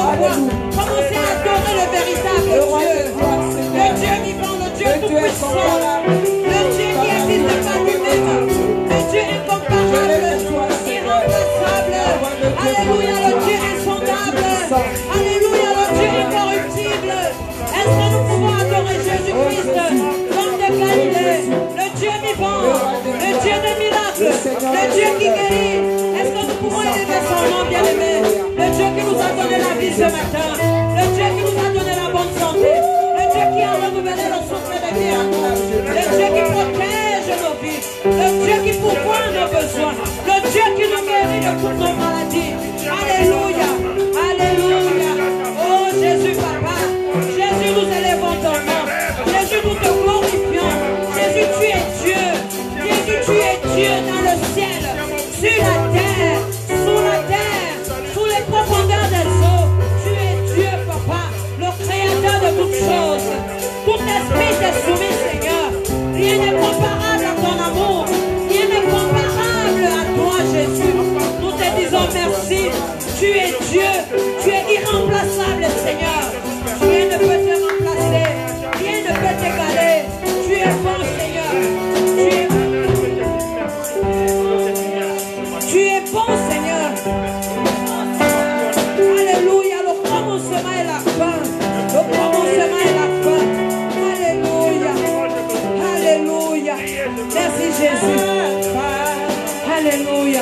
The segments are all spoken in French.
Commencez à adorer le véritable Dieu. Le Dieu vivant, le Dieu tout-puissant. Le Dieu qui existe par lui-même. Le Dieu incomparable, irremplaçable. Alléluia, le Dieu insondable. Alléluia, le Dieu incorruptible. Est-ce que nous pouvons adorer Jésus-Christ, l'homme de Galilée, le Dieu vivant, le Dieu des miracles, le Dieu qui guérit? Est-ce que nous pouvons élever son nom, bien-aimé? Le Dieu qui nous a donné la vie ce matin, le Dieu qui nous a donné la bonne santé, le Dieu qui a renouvelé nos souffles de miracles, le Dieu qui protège nos vies, le Dieu qui pourvoit nos besoins, le Dieu qui nous guérit de toutes nos maladies. Alléluia, alléluia. Oh Jésus, Papa, Jésus, nous élevons ton nom. Dieu dans le ciel, sur la terre, sous la terre, sous les profondeurs des eaux. Tu es Dieu, Papa, le créateur de toutes choses. Tout esprit t'est soumis, Seigneur. Rien n'est comparable à ton amour. Rien n'est comparable à toi, Jésus. Nous te disons merci. Tu es Dieu. Tu es irremplaçable, Seigneur. Rien ne peut te remplacer. Rien ne peut t'égaler. Tu es bon, Seigneur. Tu es bon, Seigneur. Alléluia. Le commencement et la fin. Le commencement et la fin. Alléluia. Alléluia. Merci, Jésus. Alléluia.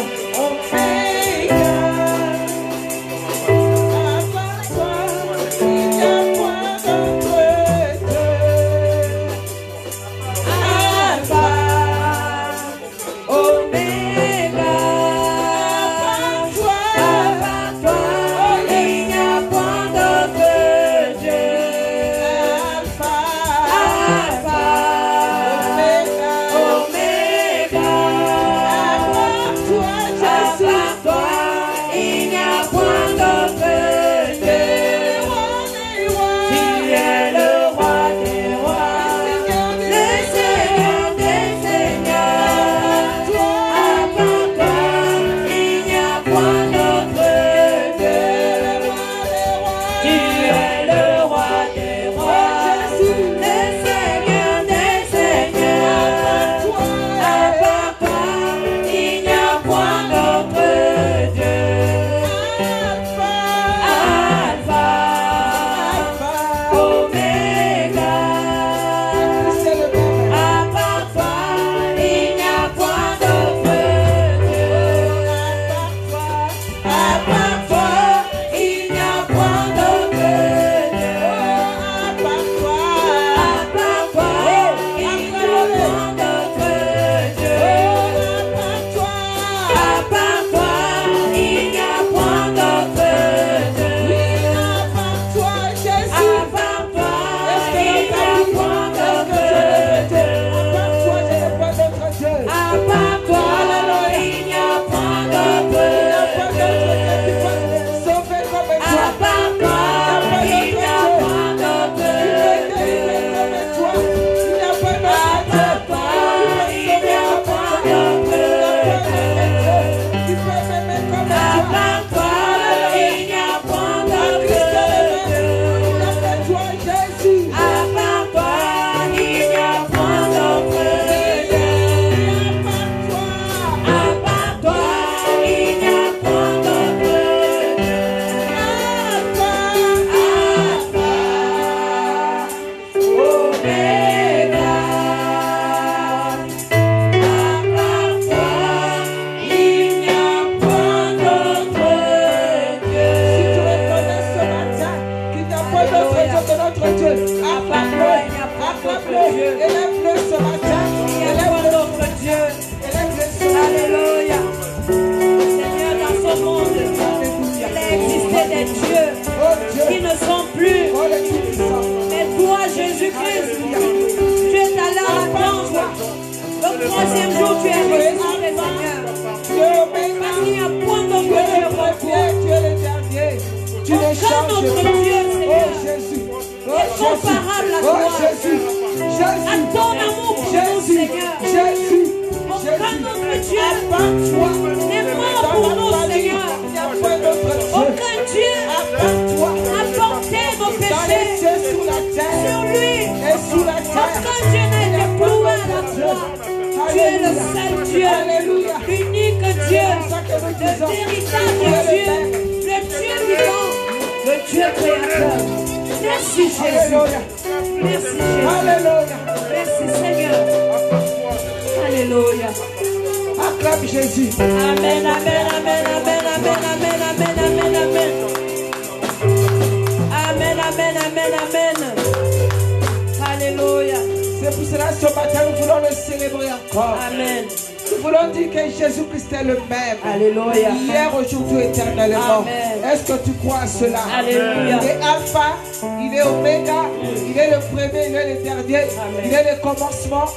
Alléluia. Il est Alpha, il est Oméga, il est le premier, il est le dernier, il est le commencement.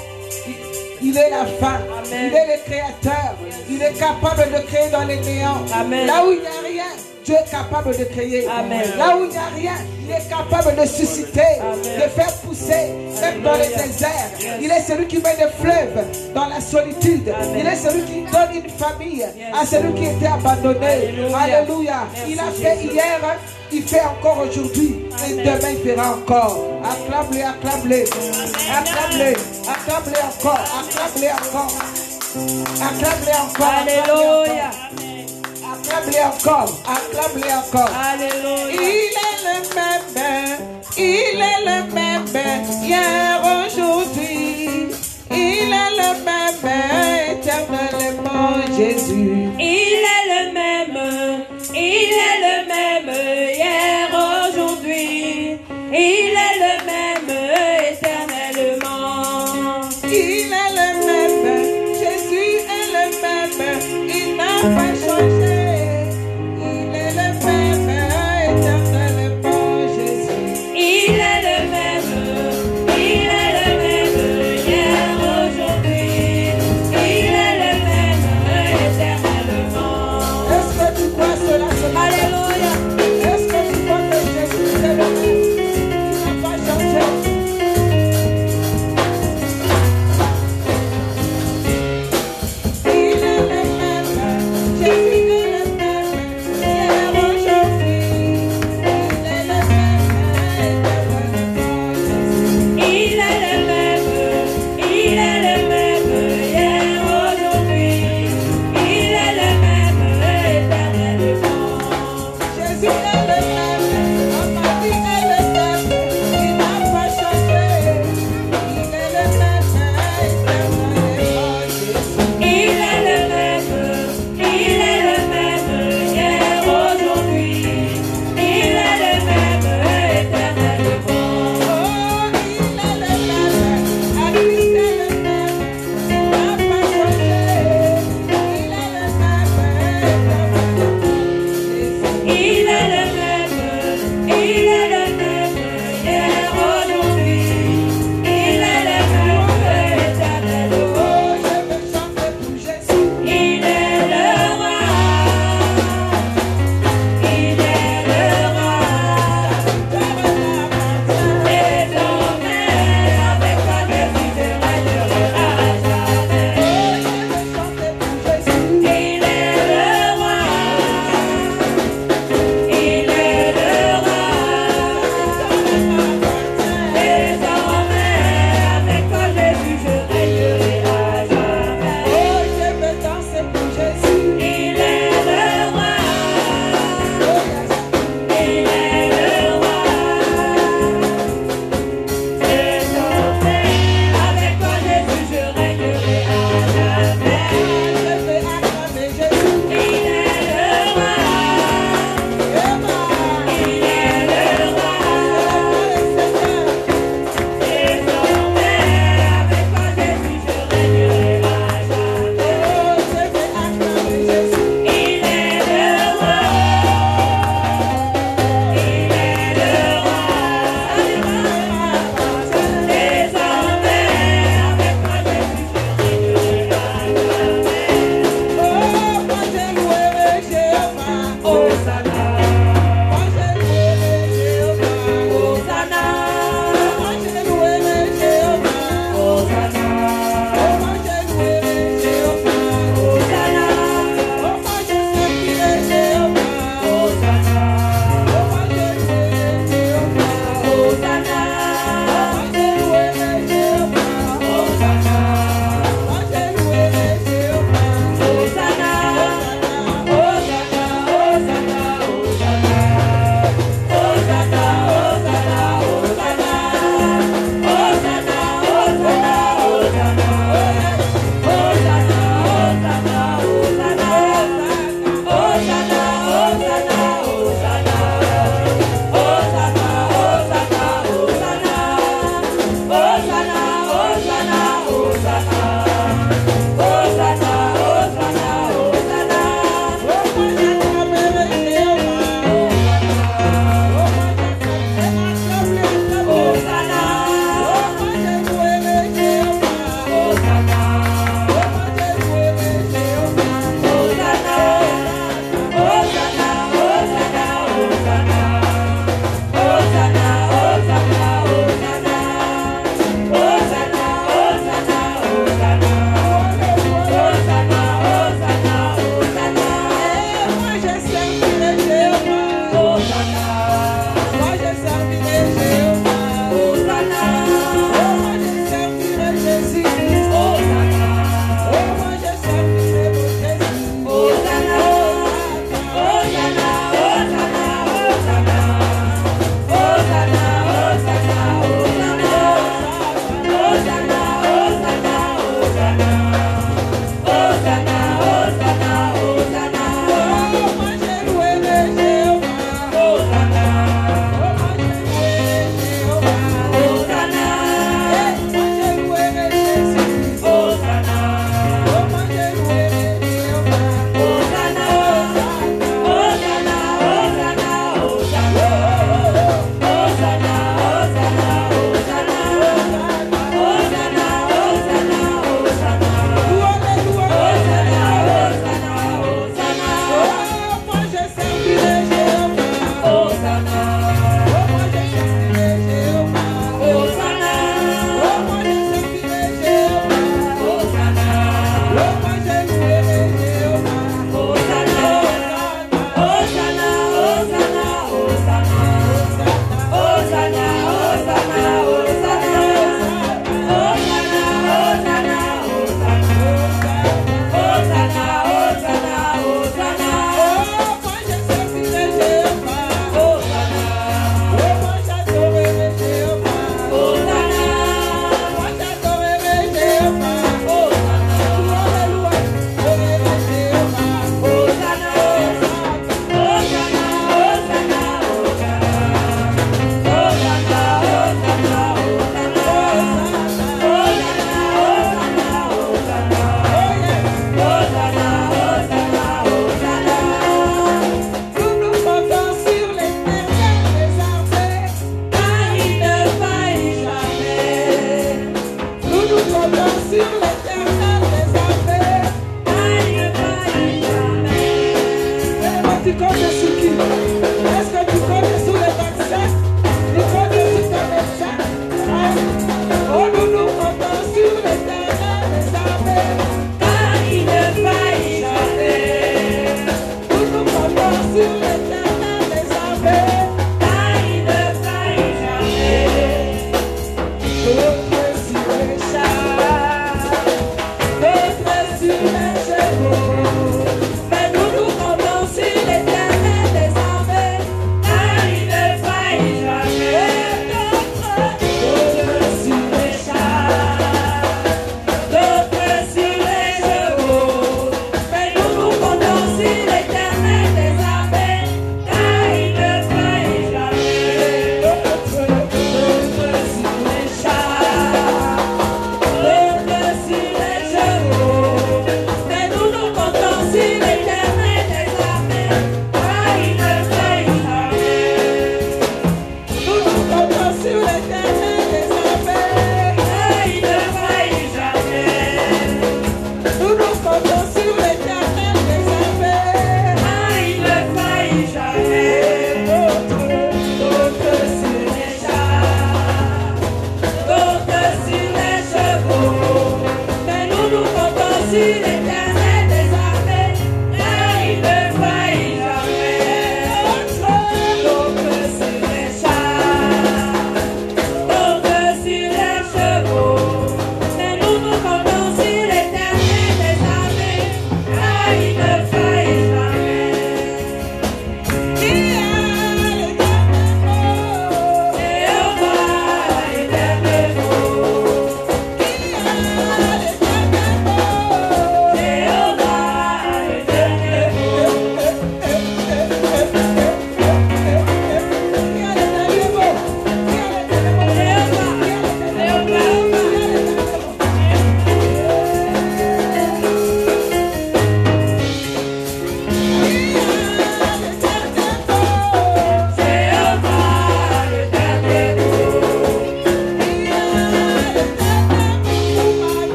il est la fin. Il est le créateur. Il est capable de créer dans les néants. Là où il n'y a rien, Dieu est capable de créer. Là où il n'y a rien, il est capable de susciter, de faire pousser, même dans les déserts. Il est celui qui met des fleuves dans la solitude. Il est celui qui donne une famille à celui qui était abandonné. Alléluia. Il a fait hier, il fait encore aujourd'hui. Et demain, il fera encore. Acclame-le, acclame-le. Acclame-le, acclame-le encore. Acclame-le encore. Acclame-le encore. Alléluia. Acclame-le encore. Acclame-le encore. Alléluia. Il est le même. Il est le même. Hier, aujourd'hui. Il est le même. Éternellement, Jésus. Il est le même. Il est le même. Hier, aujourd'hui. Il est le même. Éternellement. Il est le même. Jésus est le même. Il n'a pas changé. Il est le même. Éternellement, Jésus. Il est le même. Il est le même. Hier, aujourd'hui. Il est le même. Éternellement. Est-ce que tu crois cela ce matin? Alléluia. Est-ce que tu crois que Jésus est le même? Il n'a pas changé. Il est le même. Jésus est le même. Hier, aujourd'hui. Il est le même. Éternellement, Jésus. Il est le même. Il est le même. Hier, aujourd'hui. Il est le même. Éternellement. Jésus est le même, ma vie est le même, il n'a pas changé, il est le même, éternellement, Jésus. Il est le même, il est le même, hier, aujourd'hui. Il est le même, éternellement. Oh, il est le même, à Christ est le même, il n'a pas changé, il est le même, éternellement, Jésus. Il est le même, il est le même, hier, aujourd'hui. Il est le même, éternellement. Oh, je veux chanter pour Jésus. Il est le roi. Il est le roi. Désormais, avec toi, Jésus, je régnerai à jamais. Je veux chanter pour Jésus. Il est le roi. Il est le roi. Désormais, avec toi, Jésus, je régnerai à jamais. Oh, je veux danser pour Jésus. Il est le roi. Oh, yes. Il est le roi. Désormais, avec toi, Jésus, je régnerai à jamais. Je veux acclamer Jésus. Il est le roi. Il est le roi. Désormais, avec toi, Jésus, je régnerai à jamais. Il est le roi. Il est le roi. Désormais, avec toi, Jésus, je régnerai à jamais. Hosanna. Hosanna. Hosanna.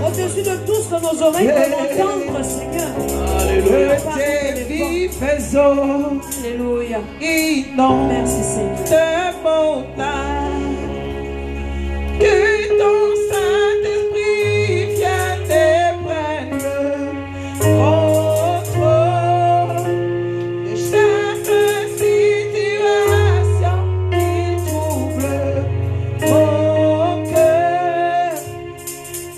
Au-dessus de tout ce que nos oreilles peuvent entendre, Seigneur. Alléluia. Alléluia. Merci, Seigneur. Que ton Saint-Esprit vienne et prenne contrôle de chaque situation qui trouble mon cœur.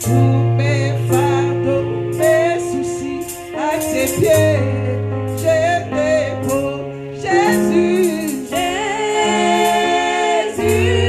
Tous mes fardeaux, mes soucis à tes pieds, je dépose Jésus. Jésus.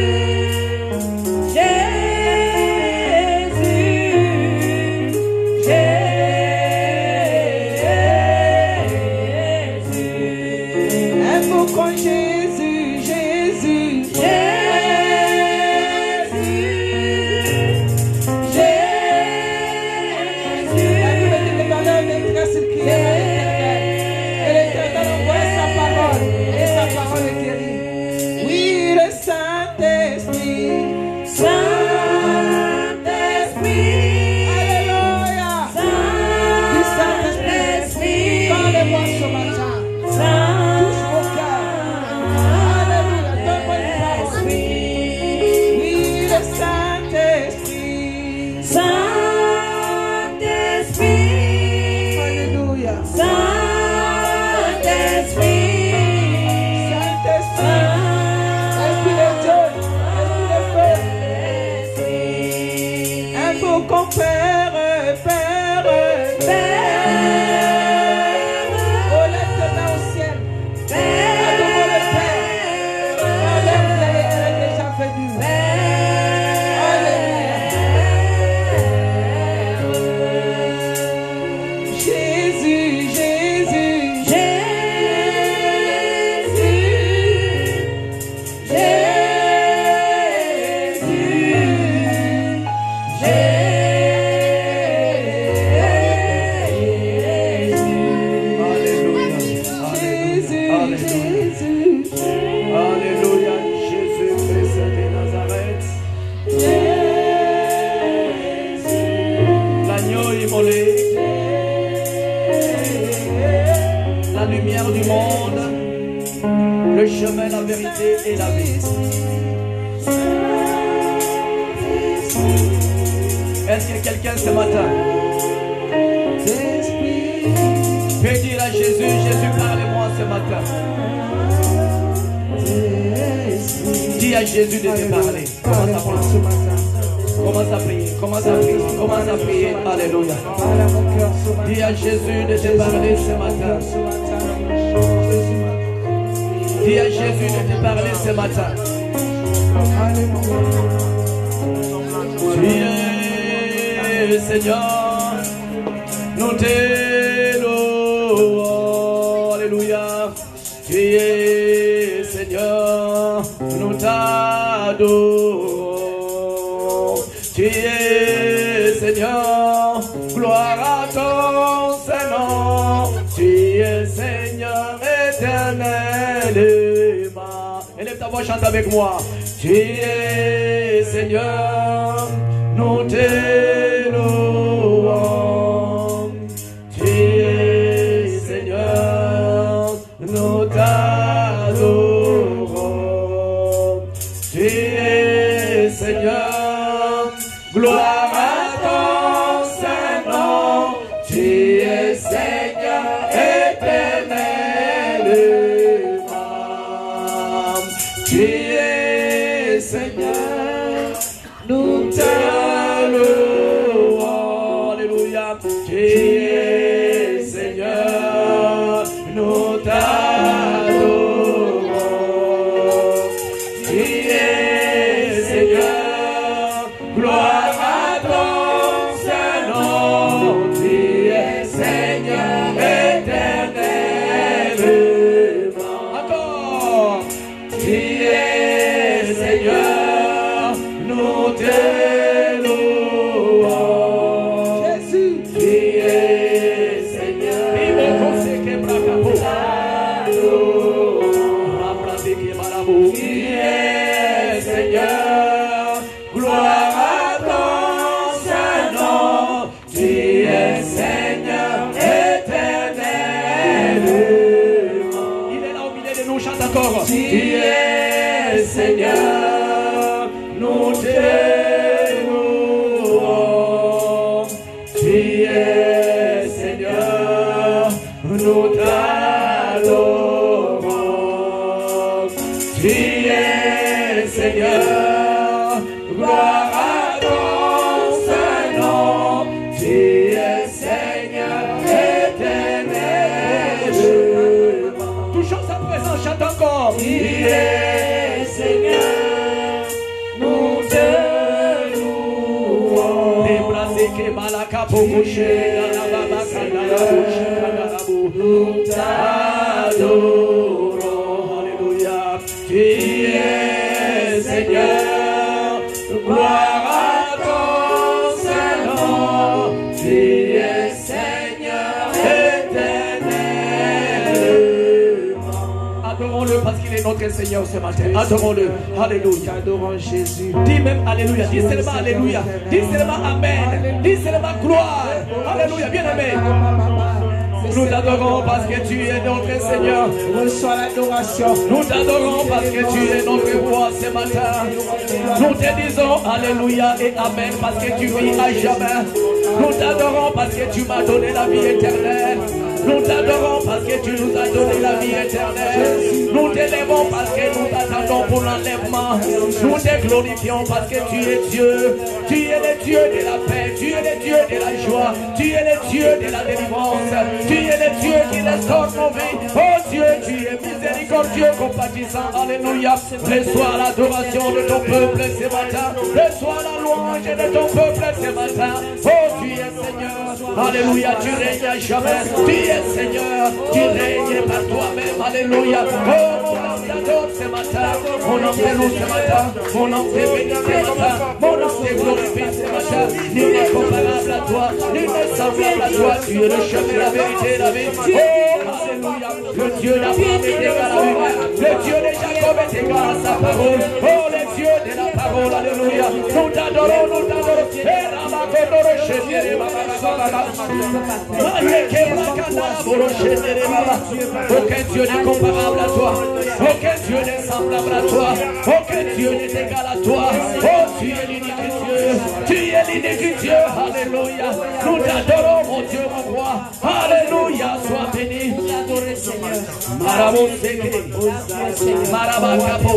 faut qu'on père. Oh, lève tes mains au ciel. Adorons le Père. L'heure est déjà venue. Alléluia. Jésus, Jésus, Alléluia, Jésus-Christ de Nazareth. L'agneau immolé, la lumière du monde, le chemin, la vérité et la vie. Est-ce qu'il y a quelqu'un ce matin? Fais dire à Jésus, Jésus, parlez-moi ce matin. Dis à Jésus de te parler. Commence à prier. Commence à prier. Commence à prier. Alléluia. Dis à Jésus de te parler ce matin. Dis à Jésus de te parler ce matin. Dieu, Seigneur, nous t'élouons. Alléluia. Dieu, Seigneur, nous t'adorons. Dieu, Seigneur, gloire à ton Saint-Nom. Dieu, Seigneur éternel. Élève ta voix, chante avec moi. Dieu, Seigneur, nous t'élouons. Dieu, Seigneur, nous t'adorons. Dieu, Seigneur, gloire à ton Saint-Nom. Dieu, Seigneur éternel. Dieu, Seigneur, nous t'allouons. Alléluia. Dieu, Seigneur, nous t'adorons. Dieu, Seigneur, gloire à ton Saint-Nom. Dieu, Seigneur éternel. Encore. Dieu, Seigneur, nous t'élouons. Jésus. Dieu, Seigneur, Dieu, Seigneur, gloire à ton Saint-Nom. Dieu, Seigneur éternel. Il est là au milieu de nous, chante encore. Dieu, Seigneur, nous t'élouons. Dieu, Seigneur, nous t'adorons. Dieu, Seigneur, gloire à ton Saint-Nom. Dieu, Seigneur éternel. Touchons sa présence, chante encore. Dieu, Seigneur, nous te louons. Nous t'adorons. Alléluia. Dieu, Seigneur, gloire à ton Saint-Nom. Dieu, Seigneur éternel. Adorons-le parce qu'il est notre Seigneur ce matin. Adorons-le. Alléluia. Adorons Jésus. Dis même Alléluia. Dis seulement Alléluia. Dis seulement Amen. Dis seulement gloire. Alléluia. Bien aimé. Nous t'adorons parce que tu es notre Seigneur. Reçois l'adoration. Nous t'adorons parce que tu es notre roi ce matin. Nous te disons Alléluia et Amen parce que tu vis à jamais. Nous t'adorons parce que tu m'as donné la vie éternelle. Nous t'adorons parce que tu nous as donné la vie éternelle. Nous t'élèvons parce que nous t'attendons pour l'enlèvement. Nous te glorifions parce que tu es Dieu. Tu es le Dieu de la paix. Tu es le Dieu de la joie. Tu es le Dieu de la délivrance. Tu es le Dieu qui restaure nos vies. Oh Dieu, tu es miséricordieux, compatissant. Alléluia. Reçois l'adoration de ton peuple ce matin. Reçois la louange de ton peuple ce matin. Oh, tu es Seigneur. Alléluia. Tu règnes à jamais. Tu es Seigneur. Tu règnes par toi-même. Alléluia. Oh, mon âme t'adore ce matin. Mon âme te loue ce matin. Mon âme te bénit ce matin. Mon âme te glorifie ce matin. Nul n'est comparable à toi. Nul n'est semblable à toi. Tu es le chemin, la vérité et la vie. Oh, alléluia. Le Dieu d'Abraham est égal à lui-même. Le Dieu de Jacob est égal à sa parole. Oh, le Dieu de la parole. Alléluia. Nous t'adorons, nous t'adorons. Aucun Dieu n'est comparable à toi. Aucun Dieu n'est semblable à toi. Aucun Dieu n'est égal à toi. Oh, tu es l'unique Dieu. Tu es l'unique Dieu. Alléluia. Nous t'adorons, mon Dieu, mon roi. Alléluia. Sois béni. Marabakapo.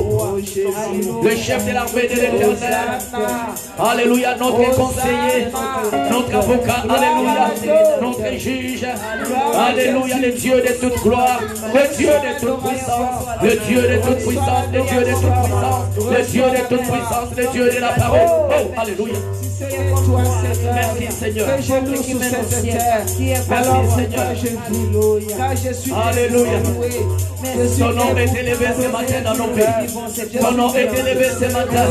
Le chef de l'armée de l'Éternel. Alléluia. Notre conseiller. Notre avocat. Alléluia. Notre juge. Alléluia. Le Dieu de toute gloire. Le Dieu de toute puissance. Le Dieu de toute puissance. Le Dieu de toute puissance. Le Dieu de toute puissance. Le Dieu de la parole. Oh, alléluia. Merci Seigneur. Merci Seigneur. Alléluia. Ton nom est élevé ce matin dans nos vies. Ton nom est élevé ce matin.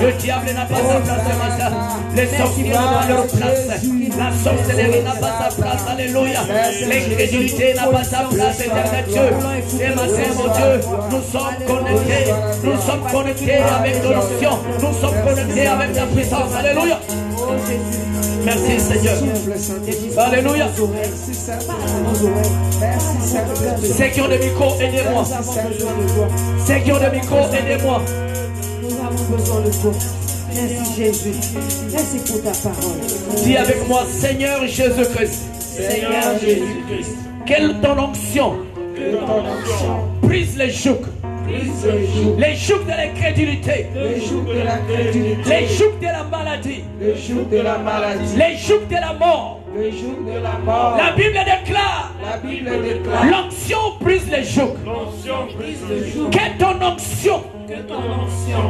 Le diable n'a pas sa place ce matin. Les sorciers n'ont pas leur place. La sorcellerie n'a pas sa place. Alléluia. L'incrédulité n'a pas sa place. Éternel Dieu. Ce matin, mon Dieu, nous sommes connectés. Nous sommes connectés avec ton onction. Nous sommes connectés avec ta puissance. Alléluia. Merci Seigneur. Alléluia. Ceux qui ont des micros, aidez-moi. Ceux qui ont des micros, aidez-moi. Nous avons besoin de toi. Merci Jésus. Merci pour ta parole. Dis avec moi, Seigneur Jésus-Christ. Seigneur Jésus-Christ. Quelle ton onction brise les jougs. Les jougs de l'incrédulité. Les jougs de l'incrédulité. Les jougs de la maladie. Les jougs de la maladie. Les jougs de la mort. Les jougs de la mort. La Bible déclare. La Bible déclare. L'onction brise les jougs. Que ton onction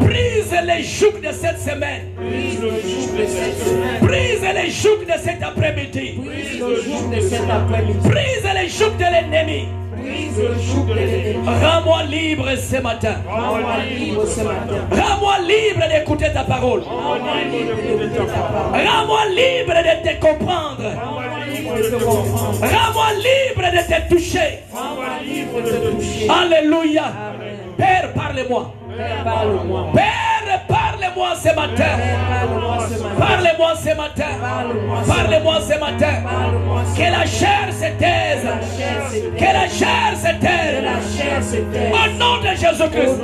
brise les jougs de cette semaine. Brise les jougs de cet après-midi. Brise les jougs de l'ennemi. Rends-moi libre ce matin. Rends-moi libre d'écouter ta parole. Rends-moi libre de te comprendre. Rends-moi libre de te toucher. Alléluia. Père, parle-moi. Père, parle-moi ce matin. Parle-moi ce matin. Parle-moi ce matin. Que la chair se taise. Que la chair se taise. Au nom de Jésus-Christ.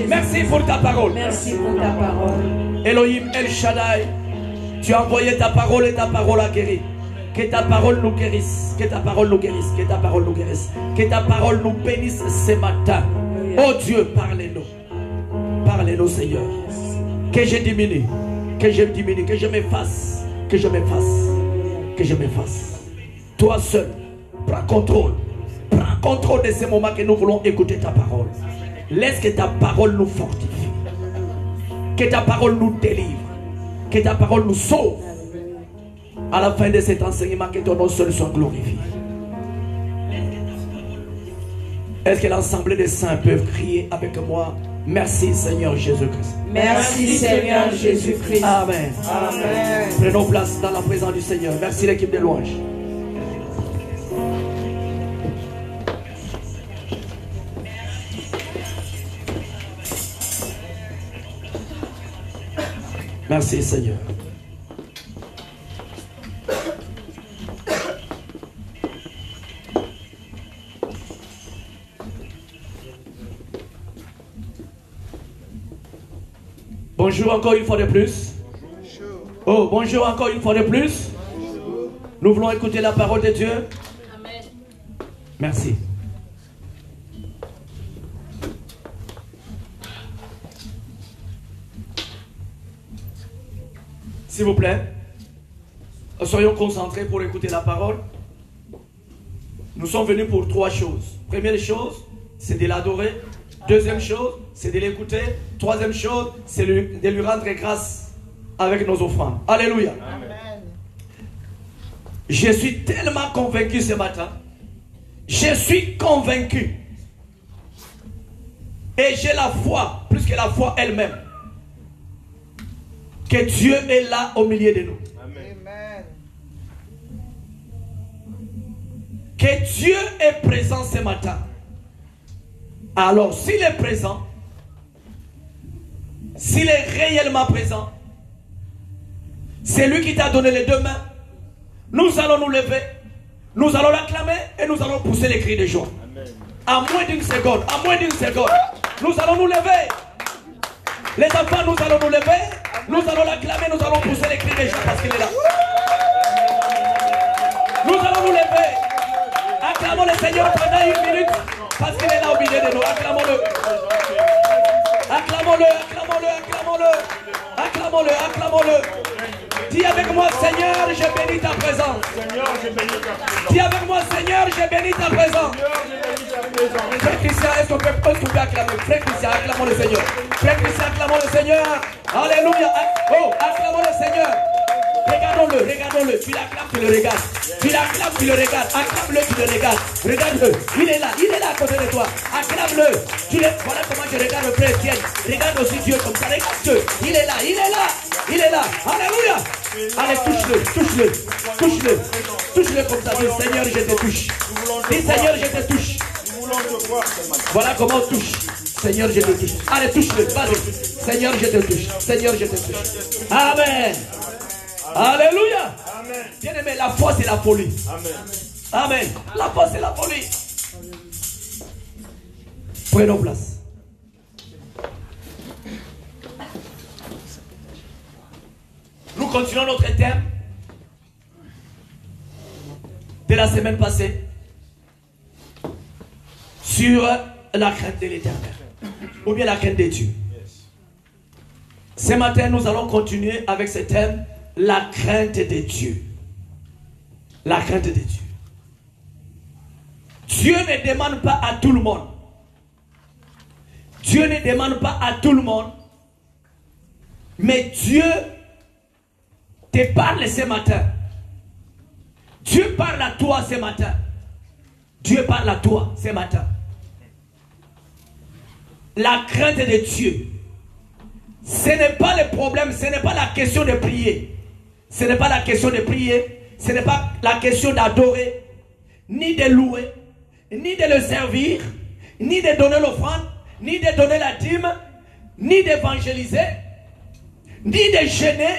Merci pour ta parole. Merci pour ta parole. Elohim El Shaddai, tu as envoyé ta parole et ta parole a guéri. Que ta parole nous guérisse. Que ta parole nous guérisse. Que ta parole nous guérisse. Que ta parole nous bénisse ce matin. Oh Dieu, parlez-nous. Parlez-nous, Seigneur. Que je diminue. Que je diminue. Que je m'efface. Que je m'efface. Que je m'efface. Toi seul, prends contrôle. Prends contrôle de ces moments que nous voulons écouter ta parole. Laisse que ta parole nous fortifie. Que ta parole nous délivre. Que ta parole nous sauve. À la fin de cet enseignement, que ton nom seul soit glorifié. Est-ce que l'ensemble des saints peuvent crier avec moi? Merci Seigneur Jésus-Christ. Merci Seigneur Jésus-Christ. Amen. Amen. Prenons place dans la présence du Seigneur. Merci l'équipe de louange. Merci Seigneur. Bonjour encore une fois de plus. Oh, bonjour encore une fois de plus. Nous voulons écouter la parole de Dieu. Merci. S'il vous plaît, soyons concentrés pour écouter la parole. Nous sommes venus pour 3 choses. Première chose, c'est de l'adorer. Deuxième chose, c'est de l'écouter. Troisième chose, c'est de lui rendre grâce avec nos offrandes. Alléluia. Amen. Je suis tellement convaincu ce matin. Je suis convaincu. Et j'ai la foi, plus que la foi elle-même, que Dieu est là au milieu de nous. Amen. Que Dieu est présent ce matin. Alors, s'il est présent, s'il est réellement présent, c'est lui qui t'a donné les 2 mains. Nous allons nous lever, nous allons l'acclamer et nous allons pousser les cris de joie. Amen. À moins d'une seconde, nous allons nous lever. Les enfants, nous allons nous lever, nous allons l'acclamer, nous allons pousser les cris de joie parce qu'il est là. Nous allons nous lever. Acclamons le Seigneur pendant 1 minute parce qu'il est là au milieu de nous. Acclamons-le. Acclamons-le, acclamons-le, acclamons-le. Acclamons-le, acclamons-le. Dis avec moi, Seigneur, je bénis ta présence. Dis avec moi, Seigneur, je bénis ta présence. Frère Christian, est-ce qu'on peut acclamer? Frère Christian, acclamons le Seigneur. Frère Christian, acclamons le Seigneur. Alléluia. Oh, acclamons le Seigneur. Regardons-le, regardons-le. Tu l'acclames, tu le regardes. Tu l'acclames, tu le regardes. Acclame-le, tu le regardes. Regarde-le. Il est là à côté de toi. Acclame-le. Voilà comment je regarde le frère Etienne. Regarde aussi Dieu comme ça. Regarde Dieu. Il est là, il est là. Il est là. Alléluia. Allez, touche-le, touche-le, touche-le. Touche-le comme ça. Dis, Seigneur, je te touche. Dis, Seigneur, je te touche. Voilà comment on touche. Seigneur, je te touche. Allez, touche-le. Vas-y. Seigneur, je te touche. Seigneur, je te touche. Amen. Alléluia. Bien aimé, la foi c'est la folie. Amen. Amen. La foi c'est la folie. Prenons place. Nous continuons notre thème de la semaine passée sur la crainte de l'Éternel ou bien la crainte de Dieu. Ce matin, nous allons continuer avec ce thème. La crainte de Dieu. La crainte de Dieu. Dieu ne demande pas à tout le monde. Dieu ne demande pas à tout le monde. Mais Dieu te parle ce matin. Dieu parle à toi ce matin. Dieu parle à toi ce matin. La crainte de Dieu. Ce n'est pas le problème, ce n'est pas la question de prier. Ce n'est pas la question de prier, ce n'est pas la question d'adorer, ni de louer, ni de le servir, ni de donner l'offrande, ni de donner la dîme, ni d'évangéliser, ni de gêner.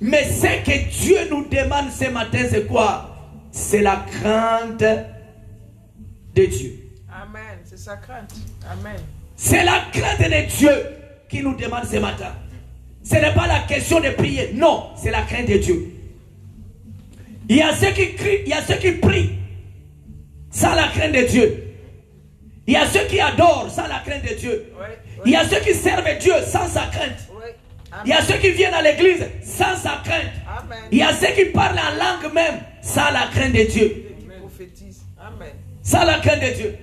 Mais ce que Dieu nous demande ce matin, c'est quoi? C'est la crainte de Dieu. Amen, c'est sa crainte. Amen. C'est la crainte de Dieu qui nous demande ce matin. Ce n'est pas la question de prier. Non, c'est la crainte de Dieu. Il y a ceux qui crient, il y a ceux qui prient sans la crainte de Dieu. Il y a ceux qui adorent sans la crainte de Dieu. Il y a ceux qui servent Dieu sans sa crainte. Il y a ceux qui viennent à l'église sans sa crainte. Il y a ceux qui parlent en langue même sans la crainte de Dieu. Sans la crainte de Dieu.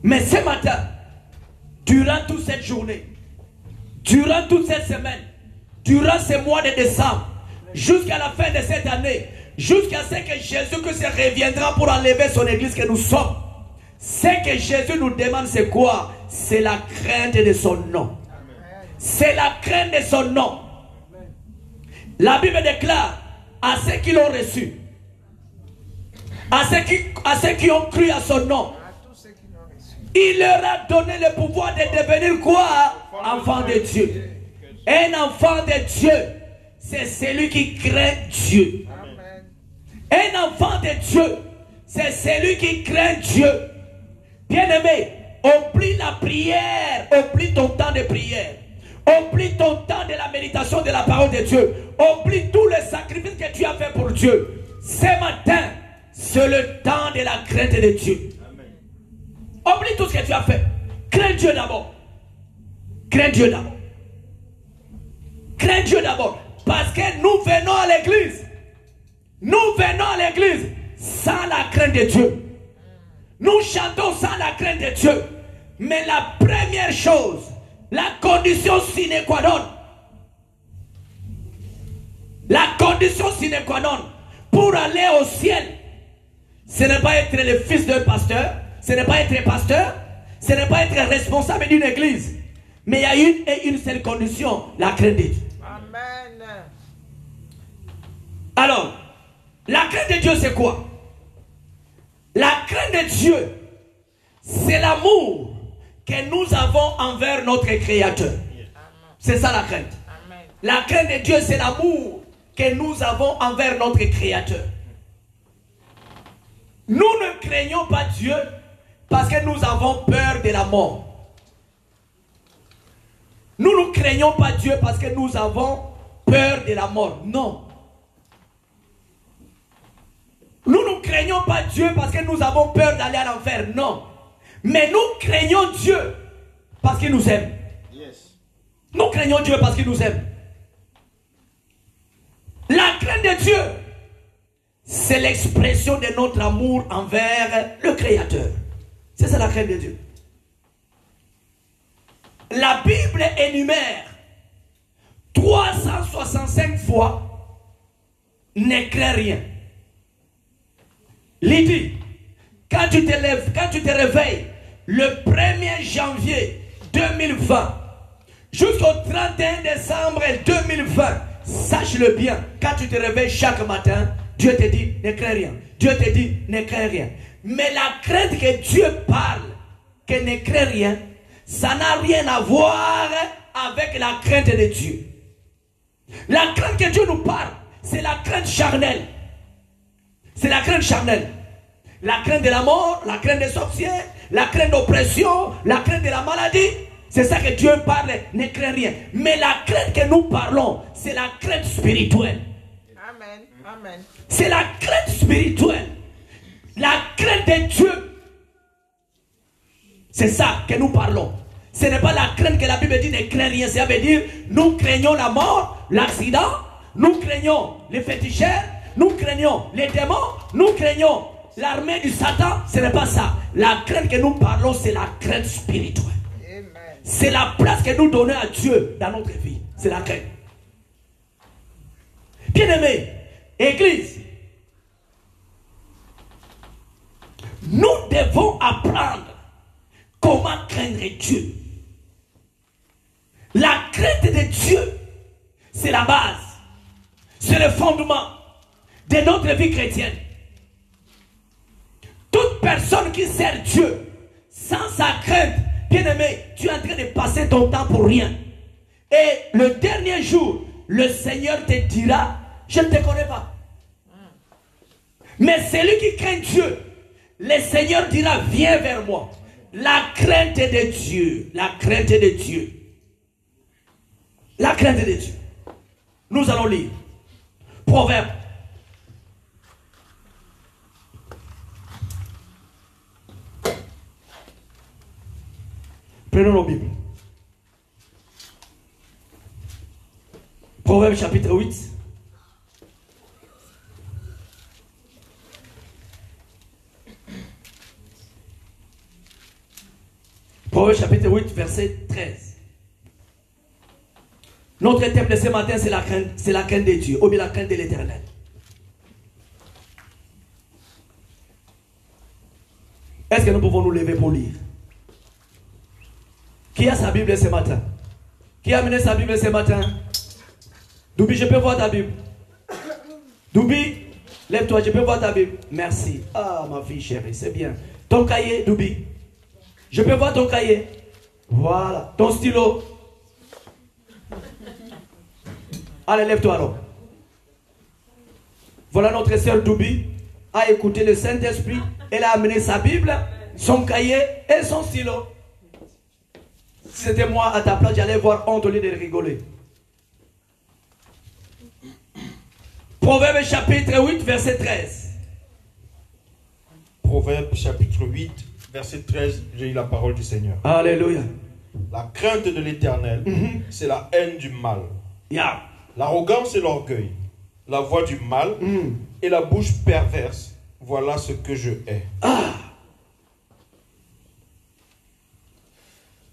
Mais ce matin, durant toute cette journée, durant toute cette semaine, durant ce mois de décembre, jusqu'à la fin de cette année, jusqu'à ce que Jésus-Christ reviendra pour enlever son église que nous sommes, ce que Jésus nous demande, c'est quoi? C'est la crainte de son nom. C'est la crainte de son nom. La Bible déclare à ceux qui l'ont reçu, à ceux qui ont cru à son nom, il leur a donné le pouvoir de devenir quoi? Enfant de Dieu. Un enfant de Dieu, c'est celui qui craint Dieu. Un enfant de Dieu, c'est celui qui craint Dieu. Bien-aimé, oublie la prière, oublie ton temps de prière, oublie ton temps de la méditation de la parole de Dieu, oublie tous les sacrifices que tu as fait pour Dieu. Ce C'est le temps de la crainte de Dieu. Oublie tout ce que tu as fait. Crains Dieu d'abord. Crains Dieu d'abord. Crains Dieu d'abord. Parce que nous venons à l'église. Nous venons à l'église sans la crainte de Dieu. Nous chantons sans la crainte de Dieu. Mais la première chose, la condition sine qua non, la condition sine qua non pour aller au ciel, ce n'est pas être le fils d'un pasteur, ce n'est pas être pasteur, ce n'est pas être responsable d'une église. Mais il y a une seule condition, la crainte de Dieu. Amen. Alors, la crainte de Dieu c'est quoi? La crainte de Dieu, c'est l'amour que nous avons envers notre Créateur. C'est ça la crainte. La crainte de Dieu, c'est l'amour que nous avons envers notre Créateur. Nous ne craignons pas Dieu parce que nous avons peur de la mort. Nous ne craignons pas Dieu parce que nous avons peur de la mort. Non. Nous ne craignons pas Dieu parce que nous avons peur d'aller à l'enfer. Non. Mais nous craignons Dieu parce qu'il nous aime. Yes. Nous craignons Dieu parce qu'il nous aime. La crainte de Dieu, c'est l'expression de notre amour envers le Créateur. C'est ça la crainte de Dieu. La Bible énumère 365 fois ne crains rien. Lydie, quand tu te lèves, quand tu te réveilles le 1er janvier 2020 jusqu'au 31 décembre 2020, sache-le bien, quand tu te réveilles chaque matin, Dieu te dit ne crains rien. Dieu te dit ne crains rien. Mais la crainte que Dieu parle, que ne crains rien, ça n'a rien à voir avec la crainte de Dieu. La crainte que Dieu nous parle, c'est la crainte charnelle. C'est la crainte charnelle. La crainte de la mort, la crainte des sorciers, la crainte d'oppression, la crainte de la maladie. C'est ça que Dieu parle, ne crains rien. Mais la crainte que nous parlons, c'est la crainte spirituelle. Amen. Amen. C'est la crainte spirituelle. La crainte de Dieu. C'est ça que nous parlons. Ce n'est pas la crainte que la Bible dit ne crains rien. Ça veut dire nous craignons la mort, l'accident, nous craignons les féticheurs, nous craignons les démons, nous craignons l'armée du Satan. Ce n'est pas ça. La crainte que nous parlons, c'est la crainte spirituelle. C'est la place que nous donnons à Dieu dans notre vie. C'est la crainte. Bien-aimés, Église, nous devons apprendre comment craindre Dieu. La crainte de Dieu, c'est la base, c'est le fondement de notre vie chrétienne. Toute personne qui sert Dieu sans sa crainte, bien-aimé, tu es en train de passer ton temps pour rien. Et le dernier jour, le Seigneur te dira, je ne te connais pas. Mais celui qui craint Dieu, le Seigneur dira, viens vers moi. La crainte de Dieu, la crainte de Dieu. La crainte de Dieu. Nous allons lire Proverbe. Prenons nos Bibles. Proverbe chapitre 8. Proverbe chapitre 8, verset 13. Notre thème de ce matin, c'est la crainte de Dieu, ou bien la crainte de l'Éternel. Est-ce que nous pouvons nous lever pour lire? Qui a sa Bible ce matin? Qui a amené sa Bible ce matin? Doubi, je peux voir ta Bible. Doubi, lève-toi, je peux voir ta Bible. Merci. Ah, ma fille chérie, c'est bien. Ton cahier, Doubi. Je peux voir ton cahier. Voilà. Ton stylo. Allez, lève-toi alors. Voilà notre sœur Doubi a écouté le Saint-Esprit. Elle a amené sa Bible, son cahier et son stylo. Si c'était moi à ta place, j'allais voir honte au lieu de rigoler. Proverbe chapitre 8, verset 13. Proverbes chapitre 8, verset 13, j'ai eu la parole du Seigneur. Alléluia. La crainte de l'Éternel, c'est la haine du mal. Yeah. L'arrogance et l'orgueil, la voix du mal et la bouche perverse, voilà ce que je hais.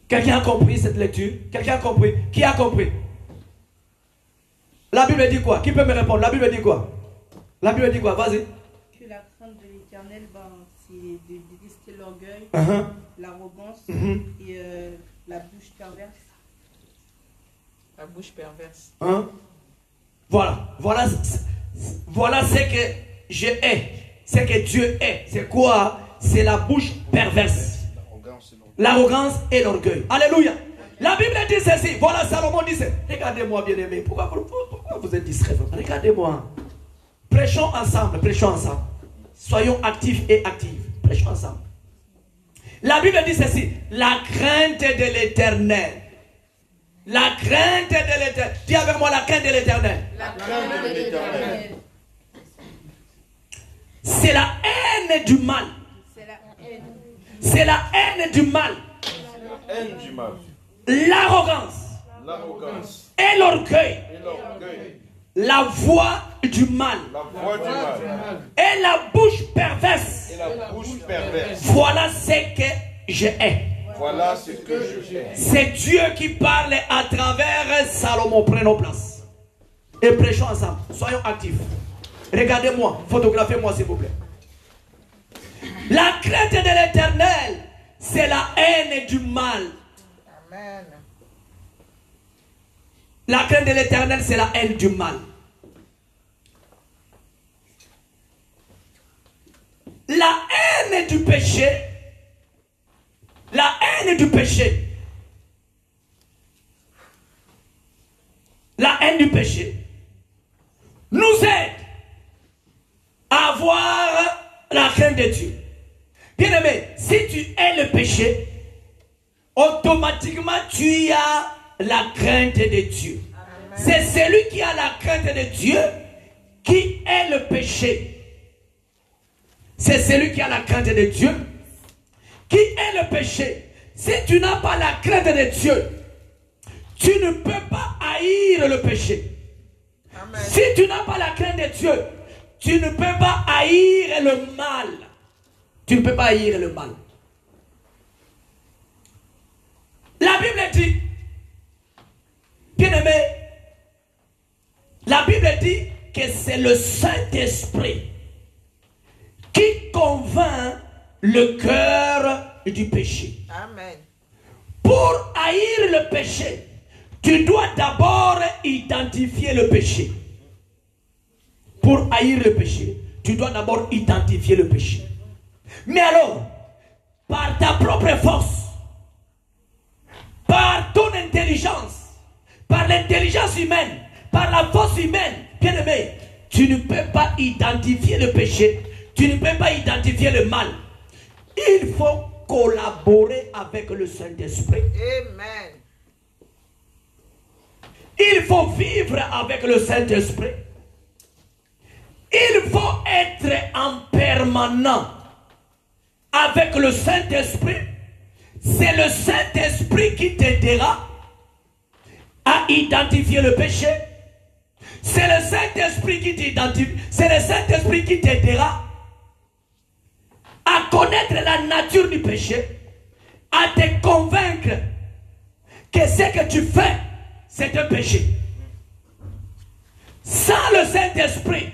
Quelqu'un a compris cette lecture? Quelqu'un a compris? Qui a compris? La Bible dit quoi? Qui peut me répondre? La Bible dit quoi? La Bible dit quoi? Vas-y. Que la crainte de l'Éternel, c'est de détester l'orgueil, l'arrogance et la bouche perverse. La bouche perverse. Voilà ce que je hais. Ce que Dieu hait. C'est quoi? C'est la bouche perverse. L'arrogance et l'orgueil. Alléluia. La Bible dit ceci. Voilà, Salomon dit ceci. Regardez-moi, bien-aimé. Pourquoi vous êtes distrait? Regardez-moi. Prêchons ensemble. Prêchons ensemble. Soyons actifs et actives. Prêchons ensemble. La Bible dit ceci. La crainte de l'Éternel. La crainte de l'Éternel. Dis avec moi la crainte de l'Éternel. La crainte de l'Éternel. C'est la haine du mal. C'est la haine du mal. L'arrogance. Et l'orgueil. La voix du mal. Et la bouche perverse. Voilà ce que je hais. Voilà ce que je hais. C'est Dieu qui parle à travers Salomon. Prenons place. Et prêchons ensemble. Soyons actifs. Regardez-moi. Photographez-moi s'il vous plaît. La crainte de l'Éternel, c'est la haine du mal. Amen. La crainte de l'Éternel, c'est la haine du mal. La haine du péché, la haine du péché, la haine du péché nous aide à avoir la crainte de Dieu. Bien-aimé, si tu hais le péché, automatiquement tu as la crainte de Dieu. C'est celui qui a la crainte de Dieu qui hait le péché. C'est celui qui a la crainte de Dieu qui hait le péché. Si tu n'as pas la crainte de Dieu, tu ne peux pas haïr le péché. Amen. Si tu n'as pas la crainte de Dieu, tu ne peux pas haïr le mal. Tu ne peux pas haïr le mal. La Bible dit, bien-aimé, la Bible dit que c'est le Saint-Esprit qui convainc le cœur du péché. Amen. Pour haïr le péché, tu dois d'abord identifier le péché. Pour haïr le péché, tu dois d'abord identifier le péché. Mais alors, par ta propre force, par ton intelligence, par l'intelligence humaine, par la force humaine, bien-aimé, tu ne peux pas identifier le péché, tu ne peux pas identifier le mal. Il faut collaborer avec le Saint-Esprit. Amen. Il faut vivre avec le Saint-Esprit. Il faut être en permanent avec le Saint-Esprit. C'est le Saint-Esprit qui t'aidera à identifier le péché. C'est le Saint-Esprit qui t'identifie. C'est le Saint-Esprit qui t'aidera à connaître la nature du péché, à te convaincre que ce que tu fais, c'est un péché. Sans le Saint-Esprit,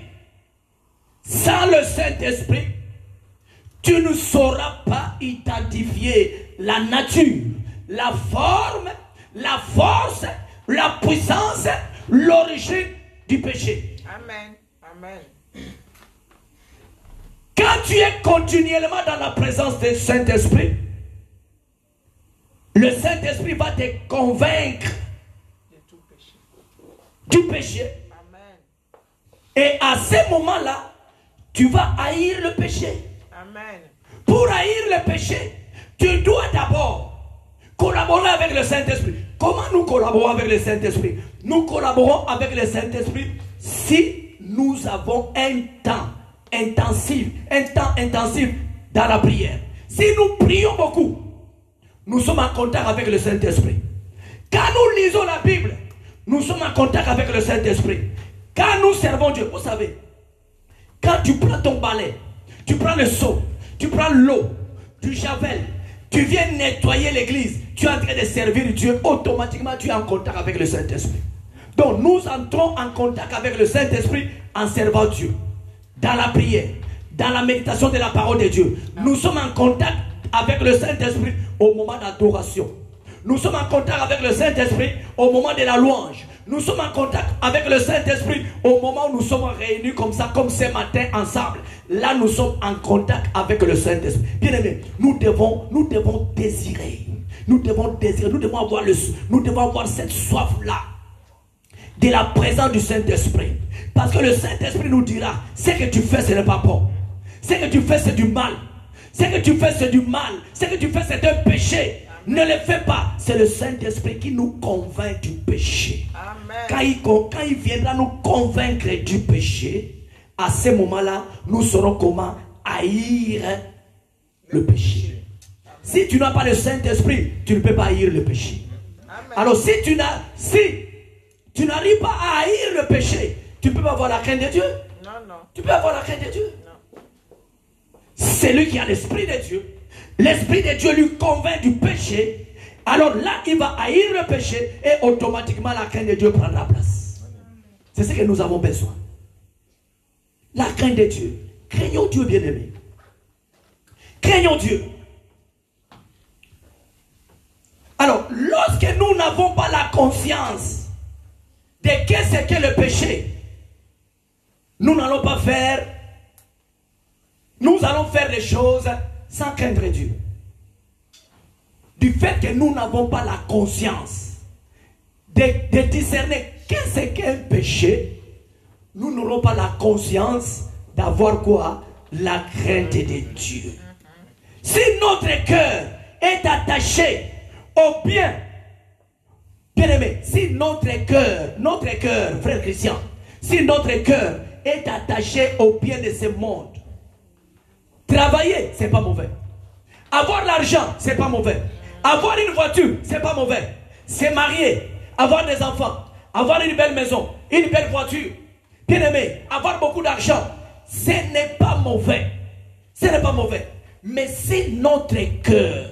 tu ne sauras pas identifier la nature, la forme, la force, la puissance, l'origine du péché. Amen. Amen. Quand tu es continuellement dans la présence du Saint-Esprit, le Saint-Esprit va te convaincre du péché. Amen. Et à ce moment-là, tu vas haïr le péché. Amen. Pour haïr le péché, tu dois d'abord collaborer avec le Saint-Esprit. Comment nous collaborons avec le Saint-Esprit? Nous collaborons avec le Saint-Esprit si nous avons un temps intensif dans la prière. Si nous prions beaucoup, nous sommes en contact avec le Saint-Esprit. Quand nous lisons la Bible, nous sommes en contact avec le Saint-Esprit. Quand nous servons Dieu, vous savez, quand tu prends ton balai, tu prends le seau, tu prends l'eau, tu javel, tu viens nettoyer l'église, tu es en train de servir Dieu, automatiquement tu es en contact avec le Saint-Esprit. Donc nous entrons en contact avec le Saint-Esprit en servant Dieu. Dans la prière, dans la méditation de la parole de Dieu, nous sommes en contact avec le Saint-Esprit au moment d'adoration. Nous sommes en contact avec le Saint-Esprit au moment de la louange. Nous sommes en contact avec le Saint-Esprit au moment où nous sommes réunis comme ça, comme ce matin ensemble. Là, nous sommes en contact avec le Saint-Esprit. Bien aimé, nous devons désirer. Nous devons avoir cette soif-là de la présence du Saint-Esprit. Parce que le Saint-Esprit nous dira, ce que tu fais, ce n'est pas bon. Ce que tu fais, c'est du mal. Ce que tu fais, c'est du mal. Ce que tu fais, c'est un péché. Ne le fais pas. C'est le Saint-Esprit qui nous convainc du péché. Amen. Quand il viendra nous convaincre du péché, à ce moment-là, nous saurons comment haïr le péché. Si tu n'as pas le Saint-Esprit, tu ne peux pas haïr le péché. Amen. Alors si tu n'arrives pas à haïr le péché, tu ne peux pas avoir la crainte de Dieu. Non. Tu peux avoir la crainte de Dieu. C'est lui qui a l'Esprit de Dieu. L'Esprit de Dieu lui convainc du péché. Alors là, il va haïr le péché et automatiquement la crainte de Dieu prendra place. C'est ce que nous avons besoin. La crainte de Dieu. Craignons Dieu, bien-aimé. Craignons Dieu. Alors, lorsque nous n'avons pas la conscience de qu'est-ce que le péché, nous n'allons pas faire, nous allons faire les choses sans craindre Dieu. Du fait que nous n'avons pas la conscience de discerner qu'est-ce qu'un péché, nous n'aurons pas la conscience d'avoir quoi? La crainte de Dieu. Si notre cœur est attaché au bien, bien-aimé, si notre cœur, frère Christian, si notre cœur est attaché au bien de ce monde, travailler, c'est pas mauvais. Avoir l'argent, c'est pas mauvais. Avoir une voiture, c'est pas mauvais. Se marier, avoir des enfants, avoir une belle maison, une belle voiture, bien-aimé, avoir beaucoup d'argent, ce n'est pas mauvais. Ce n'est pas mauvais. Mais si notre cœur,